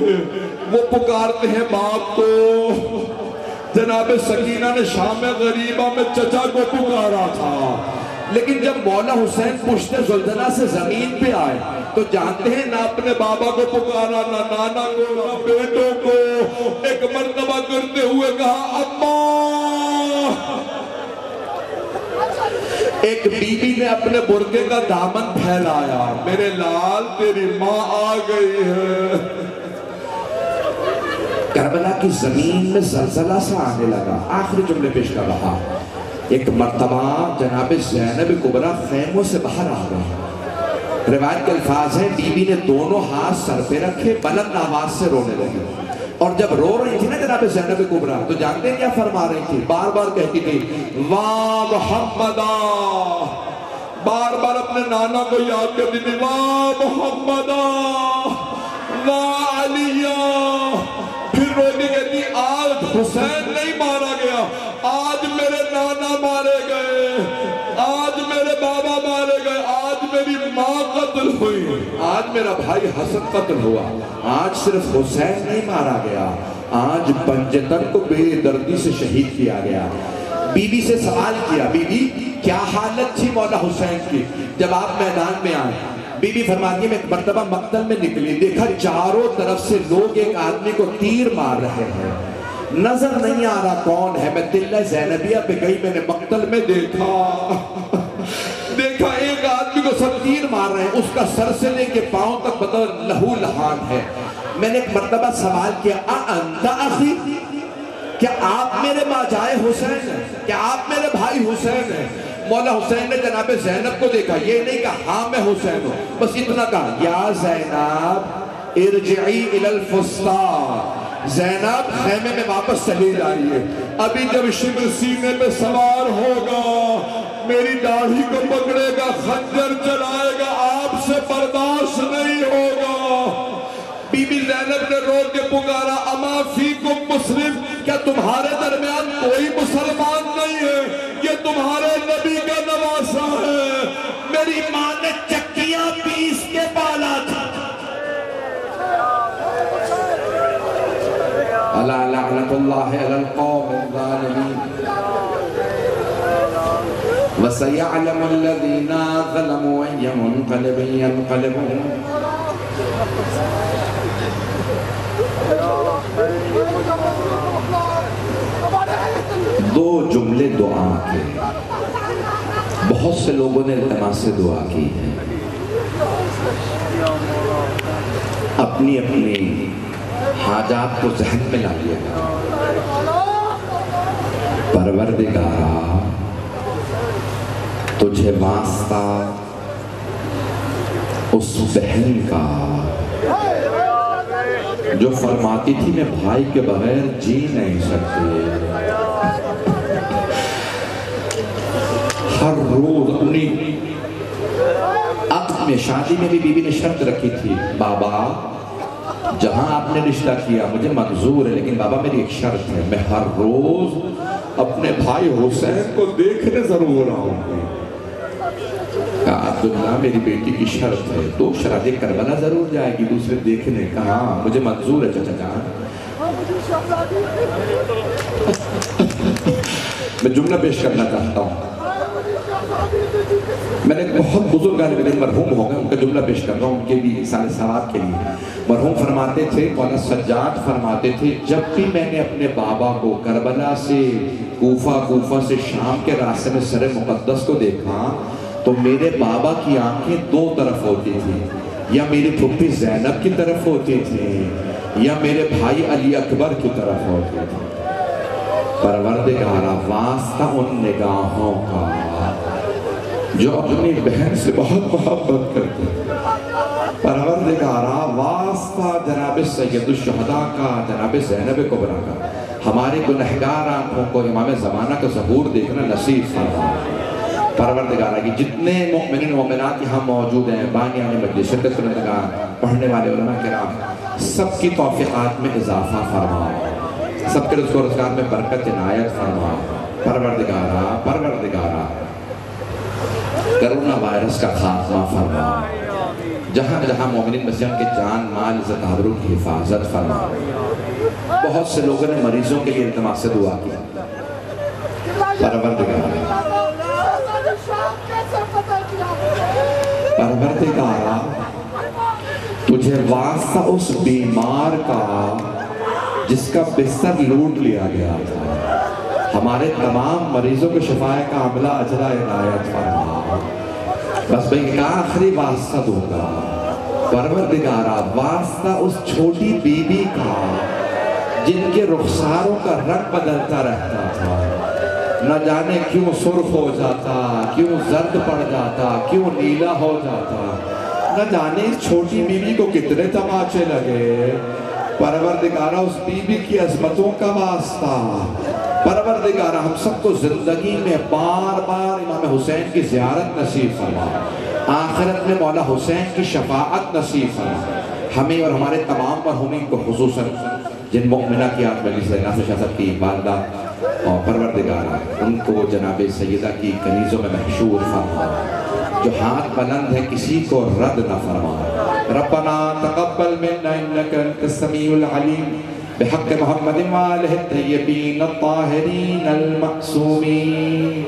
وہ پکارتے ہیں باپ کو. جناب سکینہ نے شام غریبہ میں چچا کو پکارا تھا, لیکن جب مولا حسین پشت زلزلہ سے زمین پہ آئے تو جانتے ہیں نہ اپنے بابا کو پکارا, نہ نانا کو, نہ بیٹوں کو. ایک مرتبہ کرتے ہوئے کہا اماں. ایک بی بی نے اپنے برقعے کا دامن پھیلایا, میرے لال تیری ماں آ گئی ہے. کربلا کی زمین میں زلزلہ سا آنے لگا. آخری جملے پیش کر رہا. ایک مرتبہ جناب زینب کبریٰ خیموں سے باہر آ گئی. روایت کے الفاظ ہیں بی بی نے دونوں ہاتھ سر پہ رکھے, بلند آواز سے رونے لگی. اور جب رو رہی تھی نا جناب زینب کبریٰ تو جانتے ہیں کیا فرما رہی تھی؟ بار بار کہتی تھی واہ محمدہ, بار بار اپنے نانا کو یاد کرتی تھی واہ محمدہ, واہ علیہ. پھر روٹی کہتی آج حسین نہیں مارا گیا, آج میرے نانا مارے گئے, آج میرے بابا مارے گئے, آج میری ماں قتل ہوئی, آج میرا بھائی حسن قتل ہوا. آج صرف حسین نہیں مارا گیا, آج پنجتن کو بے دردی سے شہید کیا گیا. بی بی سے سوال کیا بی بی کیا حالت تھی مولا حسین کی جب آپ میدان میں آئے؟ بی بی فرماتی ہے میں ایک مرتبہ مقتل میں نکلی, دیکھا چاروں طرف سے لوگ ایک آدمی کو تیر مار رہے ہیں, نظر نہیں آ رہا کون ہے. میں تلہ زینبیہ پہ گئی, میں نے مقتل میں دیکھا ایک آدمی کو سب تیر مار رہے ہیں, اس کا سر سے لے کے پاؤں تک بطور لہو لہان ہے. میں نے ایک مرتبہ سوال کیا انت اخی, کیا آپ میرے ماجائے حسین ہیں, کیا آپ میرے بھائی حسین ہیں؟ مولا حسین نے جناب زینب کو دیکھا, یہ نہیں کہا ہاں میں حسین ہوں, بس اتنا کہا یا زینب ارجعی الی الفسطاط, زینب خیمے میں واپس چلی جائیے. ابھی جب شبر سینے پہ سوار ہوگا, میری داڑھی کو پکڑے گا, خنجر چلائے گا, آپ سے برداشت نہیں ہوگا. بی بی زینب نے رو کے پکارا اما فیکم مسلم, کیا تمہارے درمیان کوئی مسلمان نہیں ہے؟ یہ تمہارے نبی کا نواسہ ہے. میری ماں نے چکیاں پیس کے پالا تھا. اللہ لعنت اللہ علی القوم الظالمین. وَسَيَعْلَمُ الَّذِينَ ظَلَمُوا أَيَّ مُنْقَلِبٍ يَنْقَلِبُونَ. دو جملے دعا کے, بہت سے لوگوں نے التماس سے دعا کی ہے, اپنی اپنی حاجات کو ذہن میں لا لیا. پروردگارا تجھے واسطہ اس بہن کا جو فرماتی تھی میں بھائی کے بغیر جی نہیں سکتی, ہر روز اپنی عقد میں شادی میں بھی بیوی نے شرط رکھی تھی، بابا جہاں آپ نے رشتہ کیا مجھے منظور ہے، لیکن بابا میری ایک شرط ہے، میں ہر روز اپنے بھائی حسین کو دیکھنے ضرور آؤں گی۔ کہا عبداللہ میری بیٹی کی شرط ہے، تو شرط کربلا ضرور جائے گی دوسرے دیکھنے، کہا مجھے منظور ہے چچا جان۔ میں جملہ پیش کرنا چاہتا ہوں، میں نے بہت بزرگان میرے مرحوم ہو گئے، ان کا جملہ پیش کر رہا ہوں ان کے بھی سال ثواب کے لیے۔ مرحوم فرماتے تھے، مولانا سجاد فرماتے تھے، جب بھی میں نے اپنے بابا کو کربلا سے کوفہ سے شام کے راستے میں سر مقدس کو دیکھا تو میرے بابا کی آنکھیں دو طرف ہوتی تھی، یا میری پھپھی زینب کی طرف ہوتی تھی یا میرے بھائی علی اکبر کی طرف ہوتی تھی۔ پروردگارا واسطہ ان نگاہوں کا جو اپنی بہن سے بہت محبت کرتے ہیں، پروردگارا واسطہ جناب سید الشہداء کا، جناب زینب کبریٰ کا، ہمارے گنہگار آنکھوں کو امام زمانہ کا ظہور دیکھنا نصیب فرما۔ پروردگارا کی جتنے مؤمنین مومنات یہاں موجود ہیں، بانیان مجلس، شرکت کنندگان، پڑھنے والے علماء کرام، سب کی توفیقات میں اضافہ فرما، سب کے رزق و روزگار میں برکت عنایت فرما۔ پروردگارا کرونا وائرس کا خاتمہ فرما، جہاں جہاں مومنین مسیحیان کے جان مال عزت آبرو کی حفاظت فرما۔ بہت سے لوگوں نے مریضوں کے لیے التماس سے دعا کی، پروردگارا تجھے واسطہ اس بیمار کا جس کا بستر لوٹ لیا گیا تھا، ہمارے تمام مریضوں کو شفاء کاملہ اجرا عنایت فرما۔ بس میں ایک آخری واسطہ دوں گا، پروردگارا واسطہ اس چھوٹی بی بی کا جن کے رخساروں کا رنگ بدلتا رہتا تھا، نہ جانے کیوں سرخ ہو جاتا، کیوں زرد پڑ جاتا، کیوں نیلا ہو جاتا، نہ جانے اس چھوٹی بی بی کو کتنے تماچے لگے۔ پروردگارہ اس بی بی کی عظمتوں کا واسطہ، پروردگارہ ہم سب کو زندگی میں بار بار امام حسین کی زیارت نصیب فرما، آخرت میں مولا حسین کی شفاعت نصیب فرما، ہمیں اور ہمارے تمام مرحومین کو، خصوصاً جن مؤمنہ کی آج مجلس ناصر شاہ صاحب کی والدہ، اور پروردگارہ ان کو جناب سیدہ کی کنیزوں میں محشور فرما، جو ہاتھ بلند ہے کسی کو رد نہ فرما۔ ربنا تقبل منا انك انت السميع العليم بحق محمد وآلہ الطیبین الطاہرین المعصومین۔